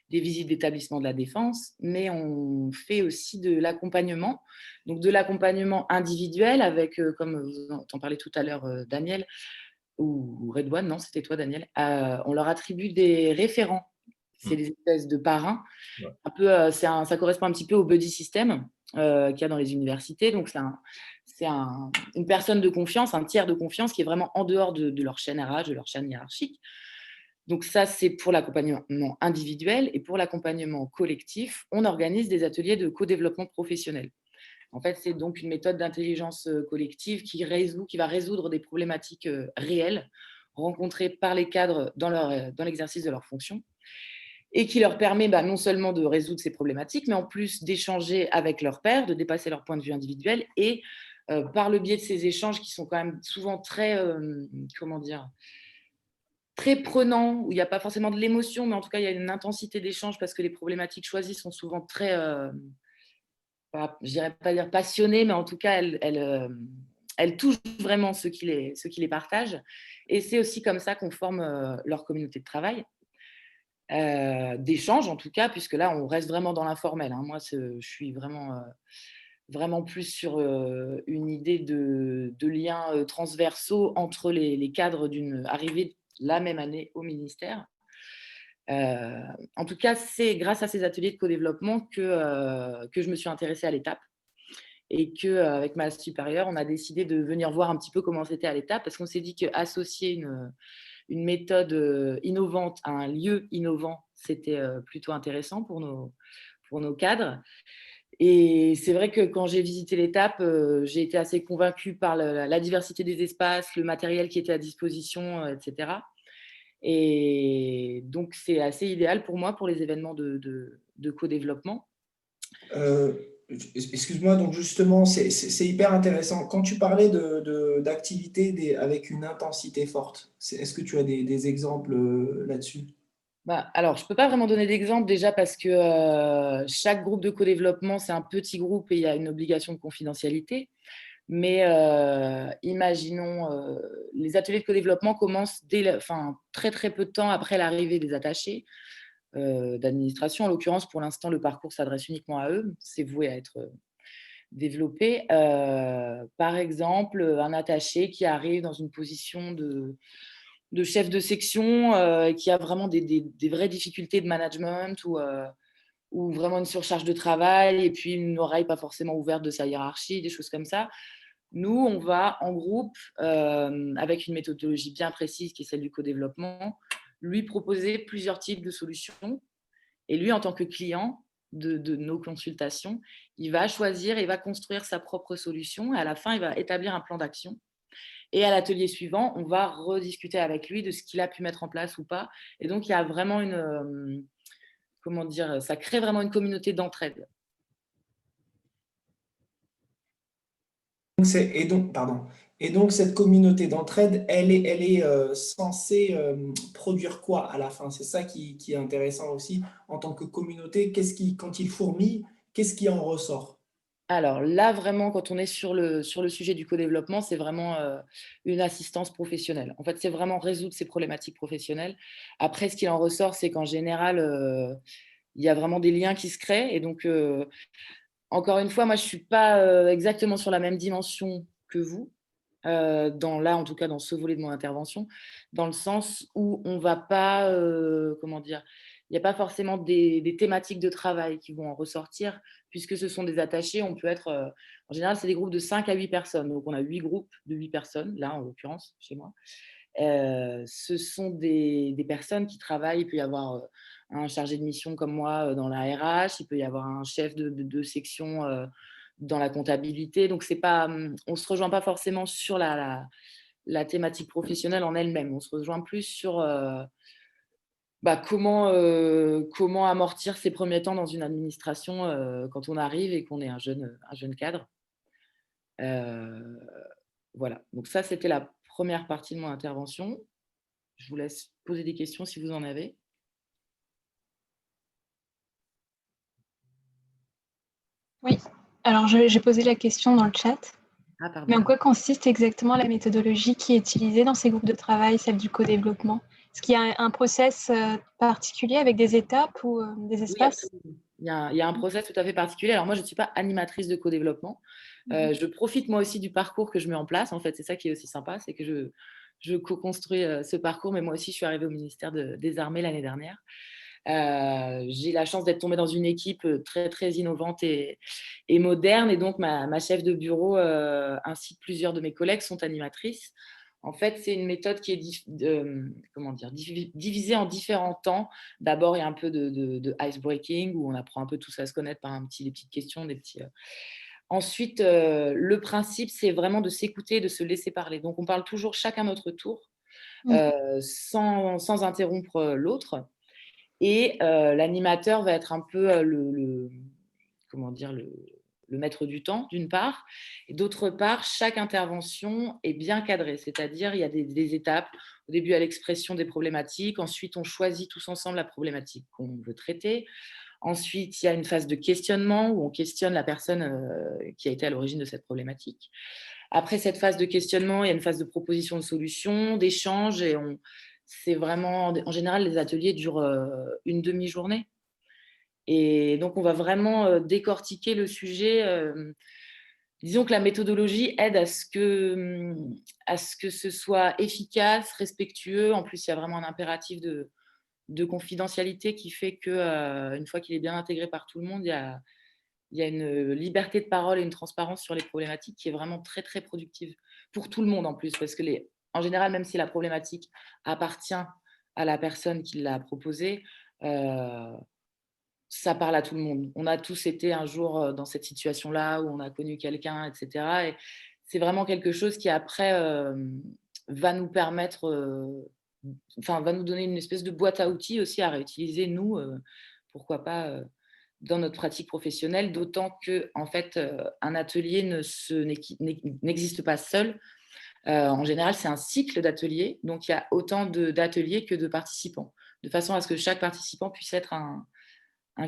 des visites d'établissements de la défense, mais on fait aussi de l'accompagnement. Donc, de l'accompagnement individuel avec, comme vous en parlez tout à l'heure, Daniel, ou Redouane, non, c'était toi, Daniel. On leur attribue des référents. C'est des espèces de parrains. Ouais. Un peu, ça correspond un petit peu au buddy system qu'il y a dans les universités. Donc, c'est une personne de confiance, un tiers de confiance qui est vraiment en dehors de leur chaîne RH, de leur chaîne hiérarchique. Donc, ça, c'est pour l'accompagnement individuel. Et pour l'accompagnement collectif, on organise des ateliers de co-développement professionnel. En fait, c'est donc une méthode d'intelligence collective qui va résoudre des problématiques réelles rencontrées par les cadres dans l'exercice de leurs fonctions et qui leur permet non seulement de résoudre ces problématiques, mais en plus d'échanger avec leurs pairs, de dépasser leur point de vue individuel et par le biais de ces échanges qui sont quand même souvent très, très prenant, où il n'y a pas forcément de l'émotion, mais en tout cas, il y a une intensité d'échange parce que les problématiques choisies sont souvent très, je dirais pas dire passionnées, mais en tout cas, elles touchent vraiment ceux qui les partagent. Et c'est aussi comme ça qu'on forme leur communauté de travail, d'échange en tout cas, puisque là, on reste vraiment dans l'informel. Hein. Moi, je suis vraiment plus sur une idée de liens transversaux entre les cadres d'une arrivée la même année au ministère. En tout cas, c'est grâce à ces ateliers de co-développement que je me suis intéressée à l'étape et qu'avec ma supérieure, on a décidé de venir voir un petit peu comment c'était à l'étape parce qu'on s'est dit qu'associer une méthode innovante à un lieu innovant, c'était plutôt intéressant pour nos cadres. Et c'est vrai que quand j'ai visité l'étape, j'ai été assez convaincue par la diversité des espaces, le matériel qui était à disposition, etc. Et donc, c'est assez idéal pour moi pour les événements de co-développement. Excuse-moi, donc justement, c'est hyper intéressant. Quand tu parlais d'activités avec une intensité forte, est-ce que tu as des exemples là-dessus? Alors, je ne peux pas vraiment donner d'exemple déjà parce que chaque groupe de co-développement, c'est un petit groupe et il y a une obligation de confidentialité. Mais imaginons, les ateliers de co-développement commencent très très peu de temps après l'arrivée des attachés d'administration. En l'occurrence, pour l'instant, le parcours s'adresse uniquement à eux. C'est voué à être développé. Par exemple, un attaché qui arrive dans une position de chef de section qui a vraiment des vraies difficultés de management ou vraiment une surcharge de travail et puis une oreille pas forcément ouverte de sa hiérarchie, des choses comme ça. Nous, on va en groupe, avec une méthodologie bien précise qui est celle du co-développement, lui proposer plusieurs types de solutions. Et lui, en tant que client de nos consultations, il va choisir et va construire sa propre solution. Et à la fin, il va établir un plan d'action. Et à l'atelier suivant, on va rediscuter avec lui de ce qu'il a pu mettre en place ou pas. Et donc, il y a vraiment ça crée vraiment une communauté d'entraide. Et donc, cette communauté d'entraide, elle est censée produire quoi à la fin? C'est ça qui est intéressant aussi. En tant que communauté, quand il fourmille, qu'est-ce qui en ressort? Alors là, vraiment, quand on est sur le sujet du co-développement, c'est vraiment une assistance professionnelle. En fait, c'est vraiment résoudre ces problématiques professionnelles. Après, ce qu'il en ressort, c'est qu'en général, il y a vraiment des liens qui se créent. Et donc, encore une fois, moi, je ne suis pas exactement sur la même dimension que vous, en tout cas, dans ce volet de mon intervention, dans le sens où on ne va pas, il n'y a pas forcément des thématiques de travail qui vont en ressortir, puisque ce sont des attachés. On peut être, en général, c'est des groupes de 5 à 8 personnes. Donc, on a 8 groupes de 8 personnes, là, en l'occurrence, chez moi. Ce sont des personnes qui travaillent. Il peut y avoir un chargé de mission comme moi dans la RH, il peut y avoir un chef de section dans la comptabilité. Donc, on ne se rejoint pas forcément sur la thématique professionnelle en elle-même. On se rejoint plus sur comment amortir ses premiers temps dans une administration quand on arrive et qu'on est un jeune cadre. Voilà. Donc ça, c'était la première partie de mon intervention. Je vous laisse poser des questions si vous en avez. Oui, alors j'ai posé la question dans le chat. Ah, pardon. Mais en quoi consiste exactement la méthodologie qui est utilisée dans ces groupes de travail, celle du co-développement? Est-ce qu'il y a un process particulier avec des étapes ou des espaces? Oui, il y a un process tout à fait particulier. Alors moi, je ne suis pas animatrice de co-développement. Je profite moi aussi du parcours que je mets en place. En fait, c'est ça qui est aussi sympa, c'est que je co-construis ce parcours. Mais moi aussi, je suis arrivée au ministère des Armées l'année dernière. J'ai la chance d'être tombée dans une équipe très, très innovante et moderne. Et donc, ma chef de bureau ainsi que plusieurs de mes collègues sont animatrices. En fait, c'est une méthode qui est divisée en différents temps. D'abord, il y a un peu de ice-breaking où on apprend un peu tous à se connaître par des petites questions, Ensuite, le principe, c'est vraiment de s'écouter, de se laisser parler. Donc, on parle toujours chacun notre tour, sans interrompre l'autre. Et l'animateur va être un peu le maître du temps, d'une part, et d'autre part, chaque intervention est bien cadrée, c'est-à-dire il y a des étapes. Au début, à l'expression des problématiques, ensuite on choisit tous ensemble la problématique qu'on veut traiter. Ensuite, il y a une phase de questionnement où on questionne la personne qui a été à l'origine de cette problématique. Après cette phase de questionnement, il y a une phase de proposition de solution, d'échange, et c'est vraiment, en général, les ateliers durent une demi-journée. Et donc, on va vraiment décortiquer le sujet. Disons que la méthodologie aide à ce que ce soit efficace, respectueux. En plus, il y a vraiment un impératif de confidentialité qui fait qu'une fois qu'il est bien intégré par tout le monde, il y a une liberté de parole et une transparence sur les problématiques qui est vraiment très, très productive pour tout le monde en plus. Parce que, en général, même si la problématique appartient à la personne qui l'a proposée, ça parle à tout le monde. On a tous été un jour dans cette situation-là où on a connu quelqu'un, etc. Et c'est vraiment quelque chose qui, après, va nous permettre, va nous donner une espèce de boîte à outils aussi à réutiliser, nous, pourquoi pas, dans notre pratique professionnelle, d'autant que, en fait, un atelier n'existe pas seul. En général, c'est un cycle d'ateliers, donc il y a autant d'ateliers que de participants, de façon à ce que chaque participant puisse être un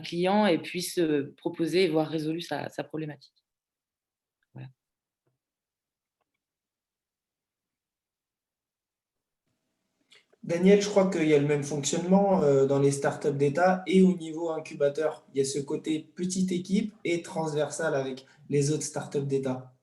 client et puisse proposer et voir résolu sa problématique. Voilà. Daniel, je crois qu'il y a le même fonctionnement dans les startups d'État et au niveau incubateur. Il y a ce côté petite équipe et transversal avec les autres startups d'État.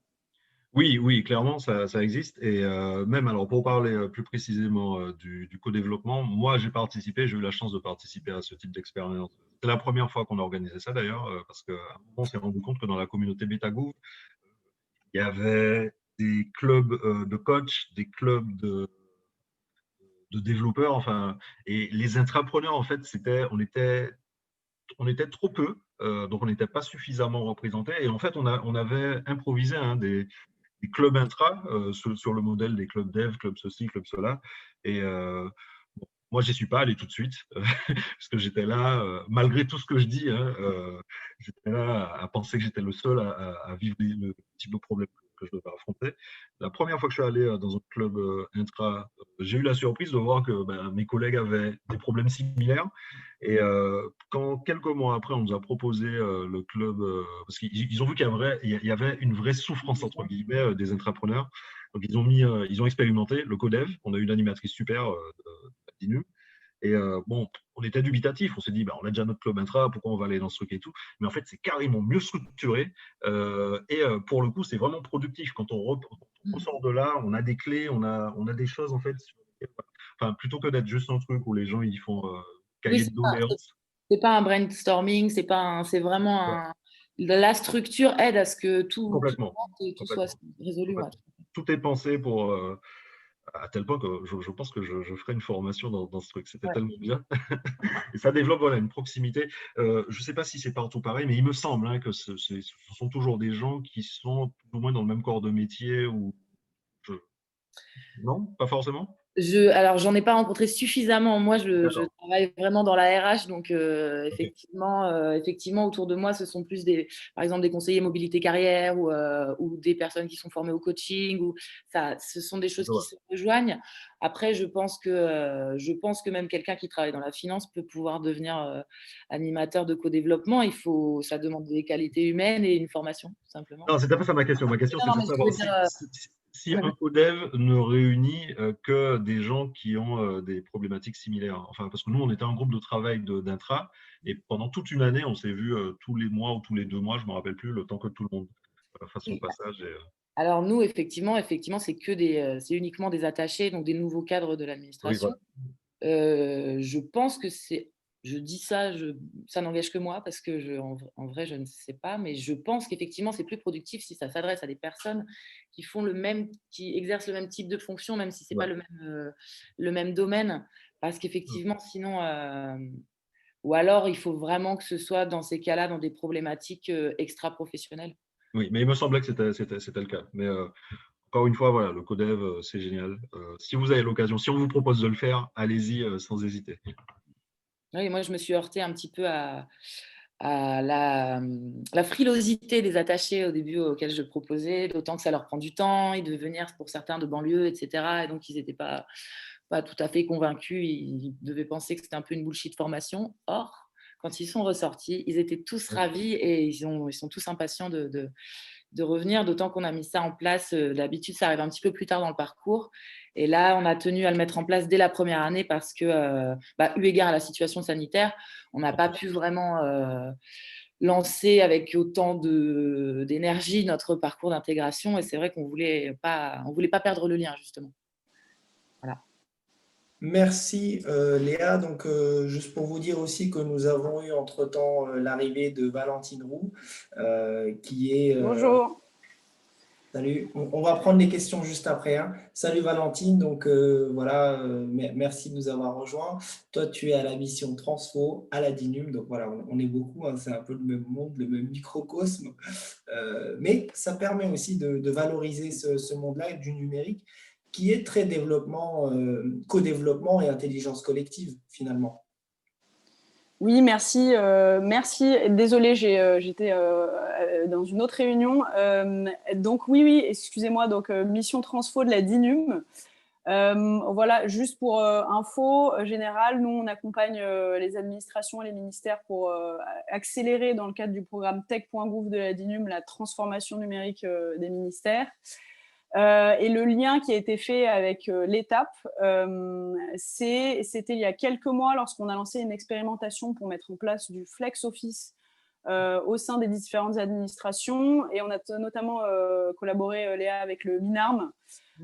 Oui, oui, clairement, ça existe. Et même, alors, pour parler plus précisément du co-développement, moi, j'ai eu la chance de participer à ce type d'expérience. C'est la première fois qu'on a organisé ça, d'ailleurs, parce qu'à un moment, on s'est rendu compte que dans la communauté BetaGouv, il y avait des clubs de coach, des clubs de développeurs, enfin, et les intrapreneurs, en fait, on était trop peu, donc on n'était pas suffisamment représentés. Et en fait, on avait improvisé des clubs intra sur le modèle des clubs dev, club ceci, club cela. Et bon, moi, je n'y suis pas allé tout de suite parce que j'étais là, malgré tout ce que je dis, hein, j'étais là à penser que j'étais le seul à vivre le type de problème que je devais affronter. La première fois que je suis allé dans un club intra, j'ai eu la surprise de voir que mes collègues avaient des problèmes similaires. Et quand quelques mois après, on nous a proposé le club, parce qu'ils ont vu qu'il y avait une vraie souffrance, entre guillemets, des intrapreneurs. Donc, ils ont expérimenté le codev. On a eu une animatrice super, Dinu. Et bon, on était dubitatif. On s'est dit, on a déjà notre club intra, pourquoi on va aller dans ce truc et tout. Mais en fait, c'est carrément mieux structuré. Et pour le coup, c'est vraiment productif. Quand on ressort de là, on a des clés, on a des choses, en fait, enfin, plutôt que d'être juste un truc où les gens ils font cahier de doléances. C'est pas un brainstorming, c'est vraiment la structure aide à ce que tout soit résolu. En fait, tout est pensé pour à tel point que je pense que je ferai une formation dans ce truc. C'était tellement bien. Et ça développe une proximité. Je ne sais pas si c'est partout pareil, mais il me semble que ce sont toujours des gens qui sont plus ou moins dans le même corps de métier. Non, pas forcément. Alors, j'en ai pas rencontré suffisamment. Moi, je travaille vraiment dans la RH, donc effectivement, autour de moi, ce sont plus par exemple, des conseillers mobilité carrière ou des personnes qui sont formées au coaching. Ce sont des choses qui se rejoignent. Après, je pense que même quelqu'un qui travaille dans la finance peut pouvoir devenir animateur de co-développement. Ça demande des qualités humaines et une formation, tout simplement. Non, c'était pas ça ma question. Ma question, c'est de savoir si un codev ne réunit que des gens qui ont des problématiques similaires. Enfin, parce que nous, on était un groupe de travail d'intra, et pendant toute une année, on s'est vu tous les mois ou tous les 2 mois, je ne me rappelle plus, le temps que tout le monde fasse son passage. Alors nous, effectivement, c'est uniquement des attachés, donc des nouveaux cadres de l'administration. Oui, voilà. Je pense que je dis ça, ça n'engage que moi parce que en vrai, je ne sais pas, mais je pense qu'effectivement, c'est plus productif si ça s'adresse à des personnes qui exercent le même type de fonction, même si ce n'est pas le même domaine, parce qu'effectivement, sinon, ou alors il faut vraiment que ce soit dans ces cas-là, dans des problématiques extra-professionnelles. Oui, mais il me semblait que c'était le cas. Mais encore une fois, voilà, le codev, c'est génial. Si vous avez l'occasion, si on vous propose de le faire, allez-y sans hésiter. Oui, moi, je me suis heurtée un petit peu à à la frilosité des attachés au début auxquels je proposais, d'autant que ça leur prend du temps, ils devaient venir pour certains de banlieue, etc. Et donc, ils n'étaient pas tout à fait convaincus, ils devaient penser que c'était un peu une bullshit formation. Or, quand ils sont ressortis, ils étaient tous ravis et ils sont tous impatients de revenir, d'autant qu'on a mis ça en place. D'habitude, ça arrive un petit peu plus tard dans le parcours. Et là, on a tenu à le mettre en place dès la première année parce que, eu égard à la situation sanitaire, on n'a pas pu vraiment lancer avec autant d'énergie notre parcours d'intégration. Et c'est vrai qu'on voulait pas perdre le lien, justement. Voilà. Merci Léa. Donc, juste pour vous dire aussi que nous avons eu entre-temps l'arrivée de Valentine Roux, qui est… Bonjour. Salut, on va prendre les questions juste après, hein. Salut Valentine, donc voilà, merci de nous avoir rejoints. Toi, tu es à la mission Transfo, à la DINUM, donc voilà, on est beaucoup, hein, c'est un peu le même monde, le même microcosme, mais ça permet aussi de valoriser ce monde-là du numérique qui est très développement, co-développement et intelligence collective finalement. Oui, merci. Merci. Désolée, j'étais dans une autre réunion. Donc oui, excusez-moi. Donc mission Transfo de la DINUM. Voilà, juste pour info générale, nous on accompagne les administrations et les ministères pour accélérer dans le cadre du programme tech.gouv de la DINUM la transformation numérique des ministères. Et le lien qui a été fait avec l'étape, c'était il y a quelques mois lorsqu'on a lancé une expérimentation pour mettre en place du flex office au sein des différentes administrations. Et on a notamment collaboré, Léa, avec le MINARM,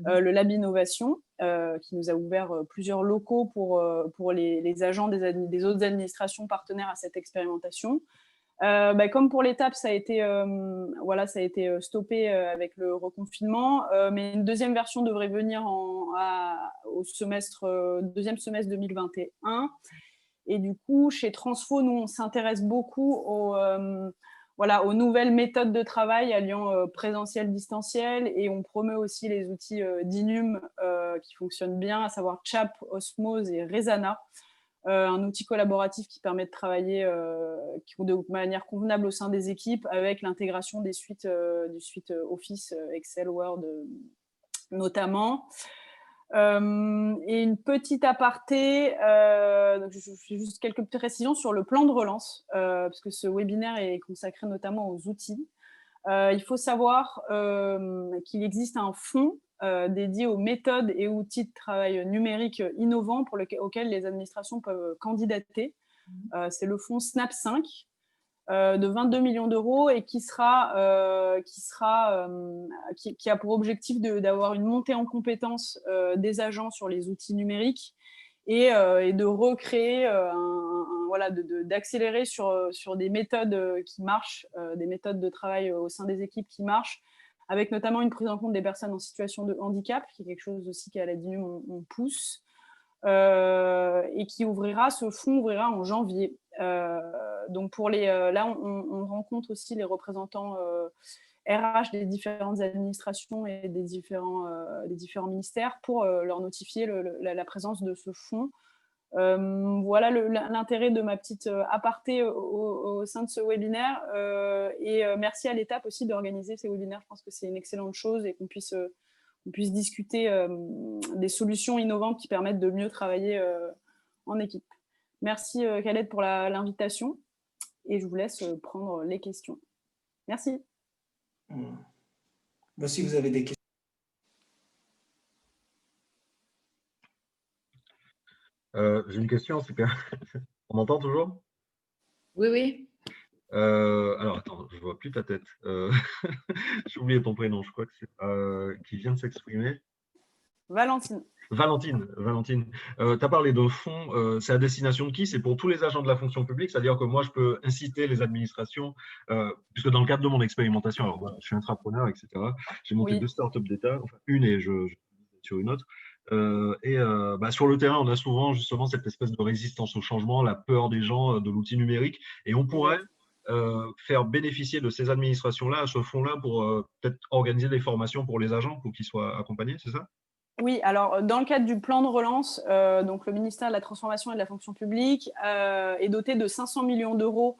le Lab Innovation, qui nous a ouvert plusieurs locaux pour les agents des autres administrations partenaires à cette expérimentation. Comme pour l'étape, ça a été stoppé avec le reconfinement, mais une deuxième version devrait venir au deuxième semestre 2021. Et du coup, chez Transfo, nous, on s'intéresse beaucoup aux nouvelles méthodes de travail alliant présentiel-distanciel, et on promeut aussi les outils DINUM qui fonctionnent bien, à savoir CHAP, Osmose et Resana. Un outil collaboratif qui permet de travailler de manière convenable au sein des équipes avec l'intégration des suites Office, Excel, Word notamment. Et une petite aparté, donc je fais juste quelques précisions sur le plan de relance, parce que ce webinaire est consacré notamment aux outils. Il faut savoir qu'il existe un fonds dédié aux méthodes et outils de travail numérique innovants auxquels les administrations peuvent candidater. C'est le fonds SNAP 5 de 22 millions d'euros et qui a pour objectif d'avoir une montée en compétences des agents sur les outils numériques et de recréer, d'accélérer sur des méthodes qui marchent, des méthodes de travail au sein des équipes qui marchent, avec notamment une prise en compte des personnes en situation de handicap, qui est quelque chose aussi qu'à la DINUM on pousse, et ce fonds ouvrira en janvier. Donc là, on rencontre aussi les représentants RH des différentes administrations et des différents ministères pour leur notifier la présence de ce fonds. Voilà l'intérêt de ma petite aparté au sein de ce webinaire, et merci à l'étape aussi d'organiser ces webinaires. Je pense que c'est une excellente chose et qu'on puisse discuter des solutions innovantes qui permettent de mieux travailler en équipe. Merci Khaled pour l'invitation et je vous laisse prendre les questions. Merci. Si vous avez des questions. J'ai une question, c'est que… On m'entend toujours? Oui. Alors, attends, je vois plus ta tête. J'ai oublié ton prénom, je crois que c'est… qui vient de s'exprimer. Valentine. Valentine, tu as parlé de fonds, c'est à destination de qui? C'est pour tous les agents de la fonction publique, c'est-à-dire que moi, je peux inciter les administrations, puisque dans le cadre de mon expérimentation, alors voilà, je suis intrapreneur, etc., j'ai monté 2 startups d'État, enfin une et je sur une autre. Sur le terrain, on a souvent justement cette espèce de résistance au changement, la peur des gens de l'outil numérique, et on pourrait faire bénéficier de ces administrations-là, à ce fonds-là, pour peut-être organiser des formations pour les agents, pour qu'ils soient accompagnés, c'est ça? Oui, alors dans le cadre du plan de relance, donc le ministère de la Transformation et de la Fonction publique est doté de 500 millions d'euros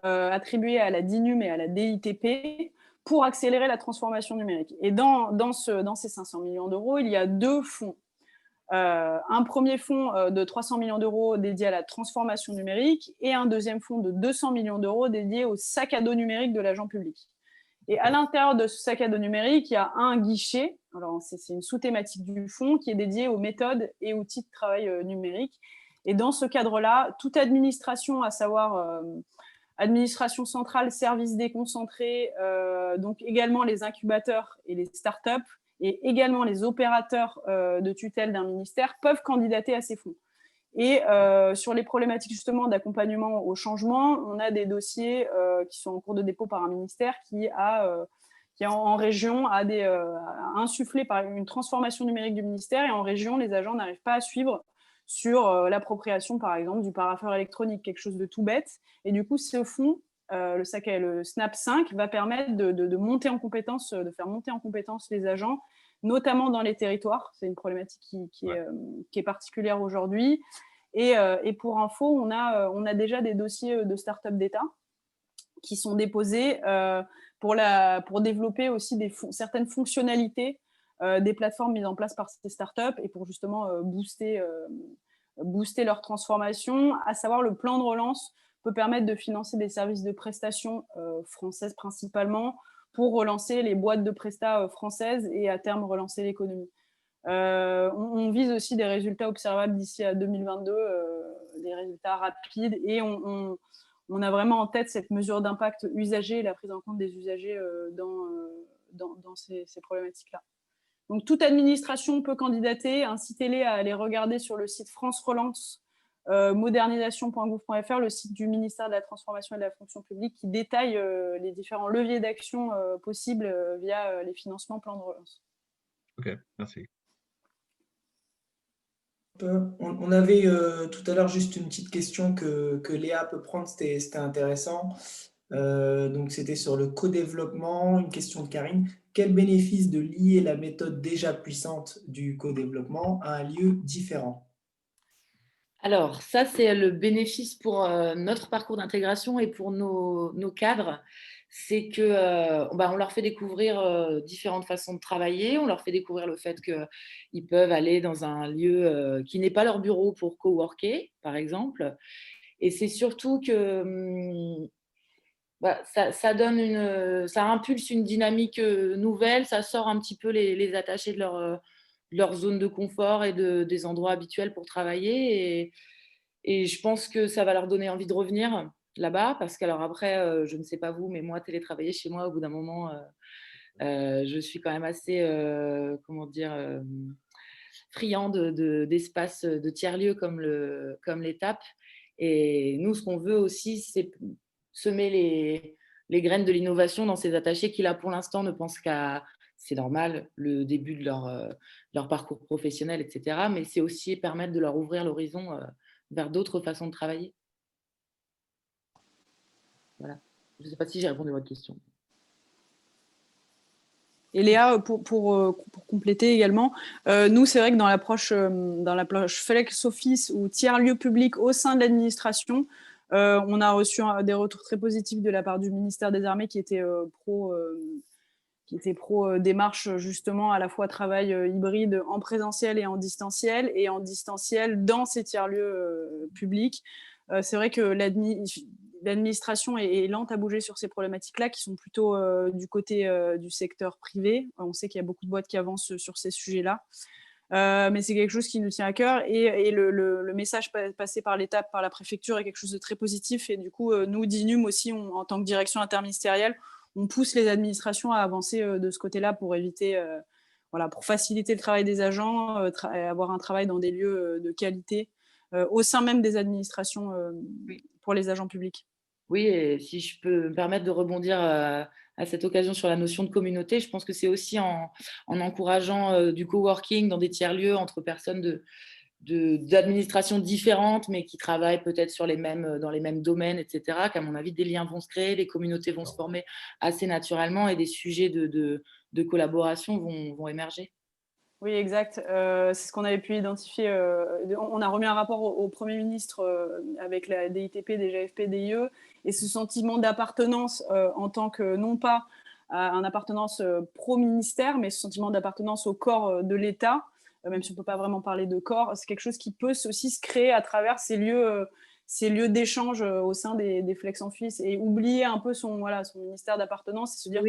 attribués à la DINUM et à la DITP pour accélérer la transformation numérique. Et dans ces 500 millions d'euros, il y a 2 fonds. Un premier fonds de 300 millions d'euros dédié à la transformation numérique et un deuxième fonds de 200 millions d'euros dédié au sac à dos numérique de l'agent public. Et à l'intérieur de ce sac à dos numérique, il y a un guichet, alors c'est une sous-thématique du fonds qui est dédiée aux méthodes et outils de travail numérique. Et dans ce cadre-là, toute administration, à savoir administration centrale, services déconcentrés, donc également les incubateurs et les startups, et également les opérateurs de tutelle d'un ministère peuvent candidater à ces fonds. Et sur les problématiques justement d'accompagnement au changement, on a des dossiers qui sont en cours de dépôt par un ministère qui en région a insufflé par une transformation numérique du ministère, et en région, les agents n'arrivent pas à suivre sur l'appropriation, par exemple, du parapheur électronique, quelque chose de tout bête. Et du coup, ce fonds, le SNAP 5, va permettre de monter en compétence, de faire monter en compétence les agents, notamment dans les territoires. C'est une problématique qui est particulière aujourd'hui. Et pour info, on a déjà des dossiers de start-up d'État qui sont déposés pour développer aussi certaines fonctionnalités des plateformes mises en place par ces startups et pour justement booster leur transformation, à savoir le plan de relance peut permettre de financer des services de prestations françaises principalement pour relancer les boîtes de prestats françaises et à terme relancer l'économie. On vise aussi des résultats observables d'ici à 2022, des résultats rapides, et on a vraiment en tête cette mesure d'impact usager et la prise en compte des usagers dans ces problématiques-là. Donc, toute administration peut candidater. Incitez-les à aller regarder sur le site France Relance, modernisation.gouv.fr, le site du ministère de la Transformation et de la Fonction publique qui détaille les différents leviers d'action possibles via les financements plan de relance. Ok, merci. On avait tout à l'heure juste une petite question que Léa peut prendre, c'était intéressant. Donc, c'était sur le co-développement, une question de Karine. Quel bénéfice de lier la méthode déjà puissante du co-développement à un lieu différent? Alors, ça, c'est le bénéfice pour notre parcours d'intégration et pour nos cadres. C'est qu'on leur fait découvrir différentes façons de travailler. On leur fait découvrir le fait qu'ils peuvent aller dans un lieu qui n'est pas leur bureau pour coworker, par exemple. Et c'est surtout que ça impulse une dynamique nouvelle. Ça sort un petit peu les attachés de leur zone de confort et des endroits habituels pour travailler. Et je pense que ça va leur donner envie de revenir là-bas, parce qu'alors après, je ne sais pas vous, mais moi, télétravailler chez moi, au bout d'un moment, je suis quand même assez, friand d'espaces de tiers-lieux comme l'étape. Et nous, ce qu'on veut aussi, c'est semer les graines de l'innovation dans ces attachés qui, là, pour l'instant, ne pensent qu'à, c'est normal, le début de leur parcours professionnel, etc. Mais c'est aussi permettre de leur ouvrir l'horizon vers d'autres façons de travailler. Voilà. Je ne sais pas si j'ai répondu à votre question. Et Léa, pour compléter également, nous, c'est vrai que dans l'approche Flex Office ou tiers-lieu public au sein de l'administration, on a reçu des retours très positifs de la part du ministère des Armées qui était pro démarche justement à la fois travail hybride en présentiel et en distanciel dans ces tiers-lieux publics. C'est vrai que l'administration est lente à bouger sur ces problématiques-là qui sont plutôt du côté du secteur privé. On sait qu'il y a beaucoup de boîtes qui avancent sur ces sujets-là. Mais c'est quelque chose qui nous tient à cœur et le message passé par l'État, par la préfecture est quelque chose de très positif. Et du coup, nous, DINUM aussi, en tant que direction interministérielle, on pousse les administrations à avancer de ce côté-là pour éviter, pour faciliter le travail des agents, avoir un travail dans des lieux de qualité au sein même des administrations pour les agents publics. Oui, et si je peux me permettre de rebondir à cette occasion sur la notion de communauté, je pense que c'est aussi en encourageant du coworking dans des tiers-lieux entre personnes d'administrations différentes, mais qui travaillent peut-être dans les mêmes domaines, etc., qu'à mon avis, des liens vont se créer, des communautés vont se former assez naturellement et des sujets de collaboration vont émerger. Oui, exact. C'est ce qu'on avait pu identifier. On a remis un rapport au Premier ministre avec la DITP, DGFP, DIE, et ce sentiment d'appartenance en tant que, non pas une appartenance pro-ministère, mais ce sentiment d'appartenance au corps de l'État, même si on ne peut pas vraiment parler de corps, c'est quelque chose qui peut aussi se créer à travers ces lieux d'échange au sein des Flex en Suisse, et oublier un peu son ministère d'appartenance et se dire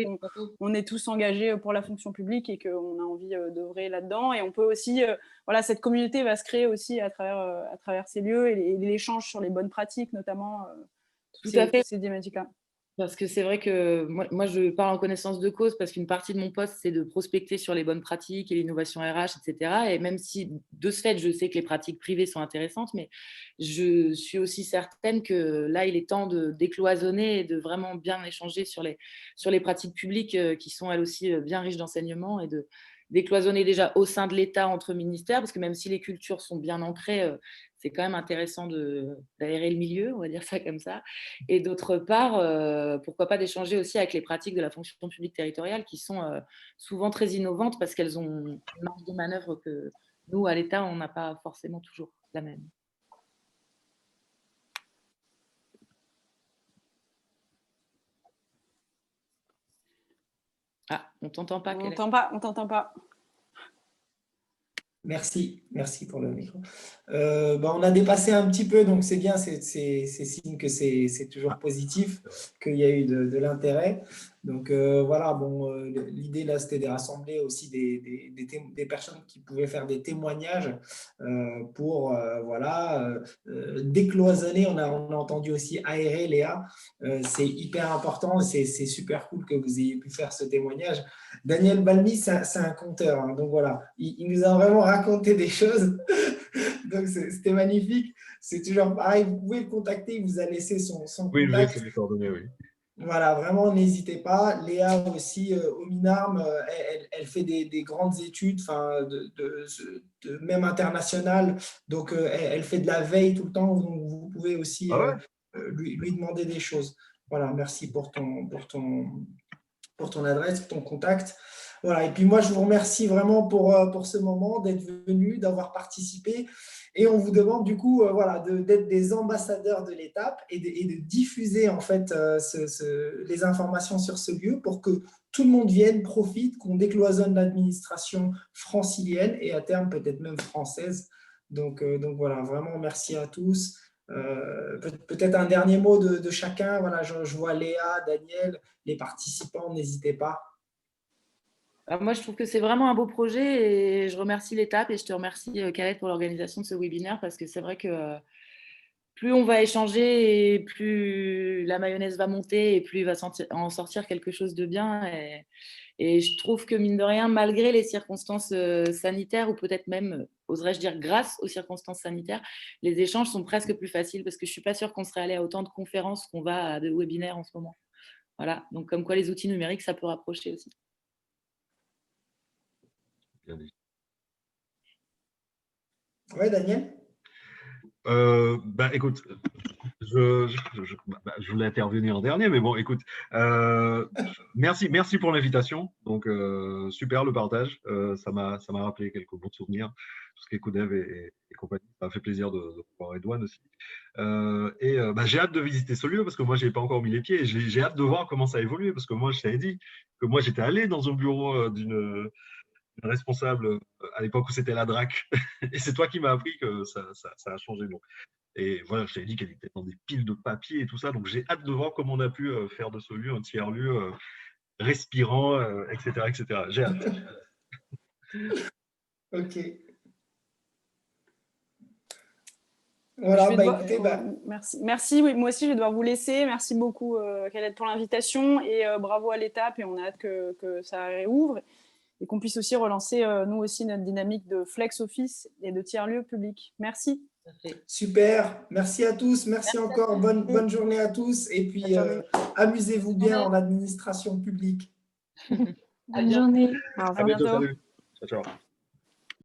qu'on est tous engagés pour la fonction publique et qu'on a envie d'œuvrer là-dedans. Et on peut aussi, cette communauté va se créer aussi à travers ces lieux et l'échange sur les bonnes pratiques, notamment toutes ces thématiques-là. Parce que c'est vrai que moi, je parle en connaissance de cause parce qu'une partie de mon poste, c'est de prospecter sur les bonnes pratiques et l'innovation RH, etc. Et même si, de ce fait, je sais que les pratiques privées sont intéressantes, mais je suis aussi certaine que là, il est temps de décloisonner et de vraiment bien échanger sur les pratiques publiques qui sont, elles aussi, bien riches d'enseignement, et de décloisonner déjà au sein de l'État entre ministères, parce que même si les cultures sont bien ancrées, c'est quand même intéressant d'aérer le milieu, on va dire ça comme ça. Et d'autre part, pourquoi pas d'échanger aussi avec les pratiques de la fonction publique territoriale qui sont souvent très innovantes parce qu'elles ont une marge de manœuvre que nous, à l'État, on n'a pas forcément toujours la même. Ah, on t'entend pas. On t'entend pas. Merci pour le micro. On a dépassé un petit peu, donc c'est bien, c'est signe que c'est toujours positif, qu'il y a eu de l'intérêt. Donc voilà, l'idée là, c'était de rassembler aussi des personnes qui pouvaient faire des témoignages pour décloisonner. On a entendu aussi aérer, Léa. C'est hyper important, c'est super cool que vous ayez pu faire ce témoignage. Daniel Balmy, c'est un conteur, hein, donc voilà, il nous a vraiment raconté des choses. Donc c'était magnifique. C'est toujours pareil, vous pouvez le contacter, il vous a laissé son contact. Oui, je vais laisser les coordonnées, oui. Voilà, vraiment, n'hésitez pas. Léa aussi, au MINARM, elle fait des grandes études, même internationales. Donc, elle fait de la veille tout le temps. Donc, vous pouvez aussi lui demander des choses. Voilà, merci pour ton adresse, pour ton contact. Voilà, et puis moi, je vous remercie vraiment pour ce moment, d'être venu, d'avoir participé. Et on vous demande du coup d'être des ambassadeurs de l'étape et de diffuser en fait les informations sur ce lieu pour que tout le monde vienne, profite, qu'on décloisonne l'administration francilienne et à terme peut-être même française. Donc voilà, vraiment merci à tous. Peut-être un dernier mot de chacun. Voilà, je vois Léa, Daniel, les participants, n'hésitez pas. Alors moi, je trouve que c'est vraiment un beau projet et je remercie l'étape et je te remercie, Khaled, pour l'organisation de ce webinaire parce que c'est vrai que plus on va échanger et plus la mayonnaise va monter et plus il va en sortir quelque chose de bien. Et je trouve que, mine de rien, malgré les circonstances sanitaires, ou peut-être même, oserais-je dire, grâce aux circonstances sanitaires, les échanges sont presque plus faciles parce que je ne suis pas sûre qu'on serait allé à autant de conférences qu'on va à de webinaires en ce moment. Voilà, donc comme quoi les outils numériques, ça peut rapprocher aussi. Oui, Daniel? Écoute, je voulais intervenir en dernier, mais bon, écoute, merci pour l'invitation. Donc, super le partage. Ça m'a rappelé quelques bons souvenirs, tout ce qui est Codev et compagnie. Ça m'a fait plaisir de voir Edouane aussi. J'ai hâte de visiter ce lieu parce que moi, je n'y ai pas encore mis les pieds. J'ai hâte de voir comment ça a évolué parce que moi, je t'avais dit que moi, j'étais allé dans un bureau d'une responsable à l'époque où c'était la DRAC. Et c'est toi qui m'as appris que ça a changé. Donc. Et voilà, je t'avais dit qu'elle était dans des piles de papier et tout ça. Donc, j'ai hâte de voir comment on a pu faire de ce lieu un tiers-lieu respirant, etc., etc. J'ai hâte. Ok. Voilà, écoutez, merci. Oui, moi aussi, je vais devoir vous laisser. Merci beaucoup, Khaled, pour l'invitation. Et bravo à l'étape. Et on a hâte que ça réouvre. Et qu'on puisse aussi relancer, nous aussi, notre dynamique de flex office et de tiers-lieu public. Merci. Super, merci à tous, merci encore, bonne journée à tous et puis amusez-vous bien en administration publique. Bonne journée. À bientôt, salut. Ciao, ciao.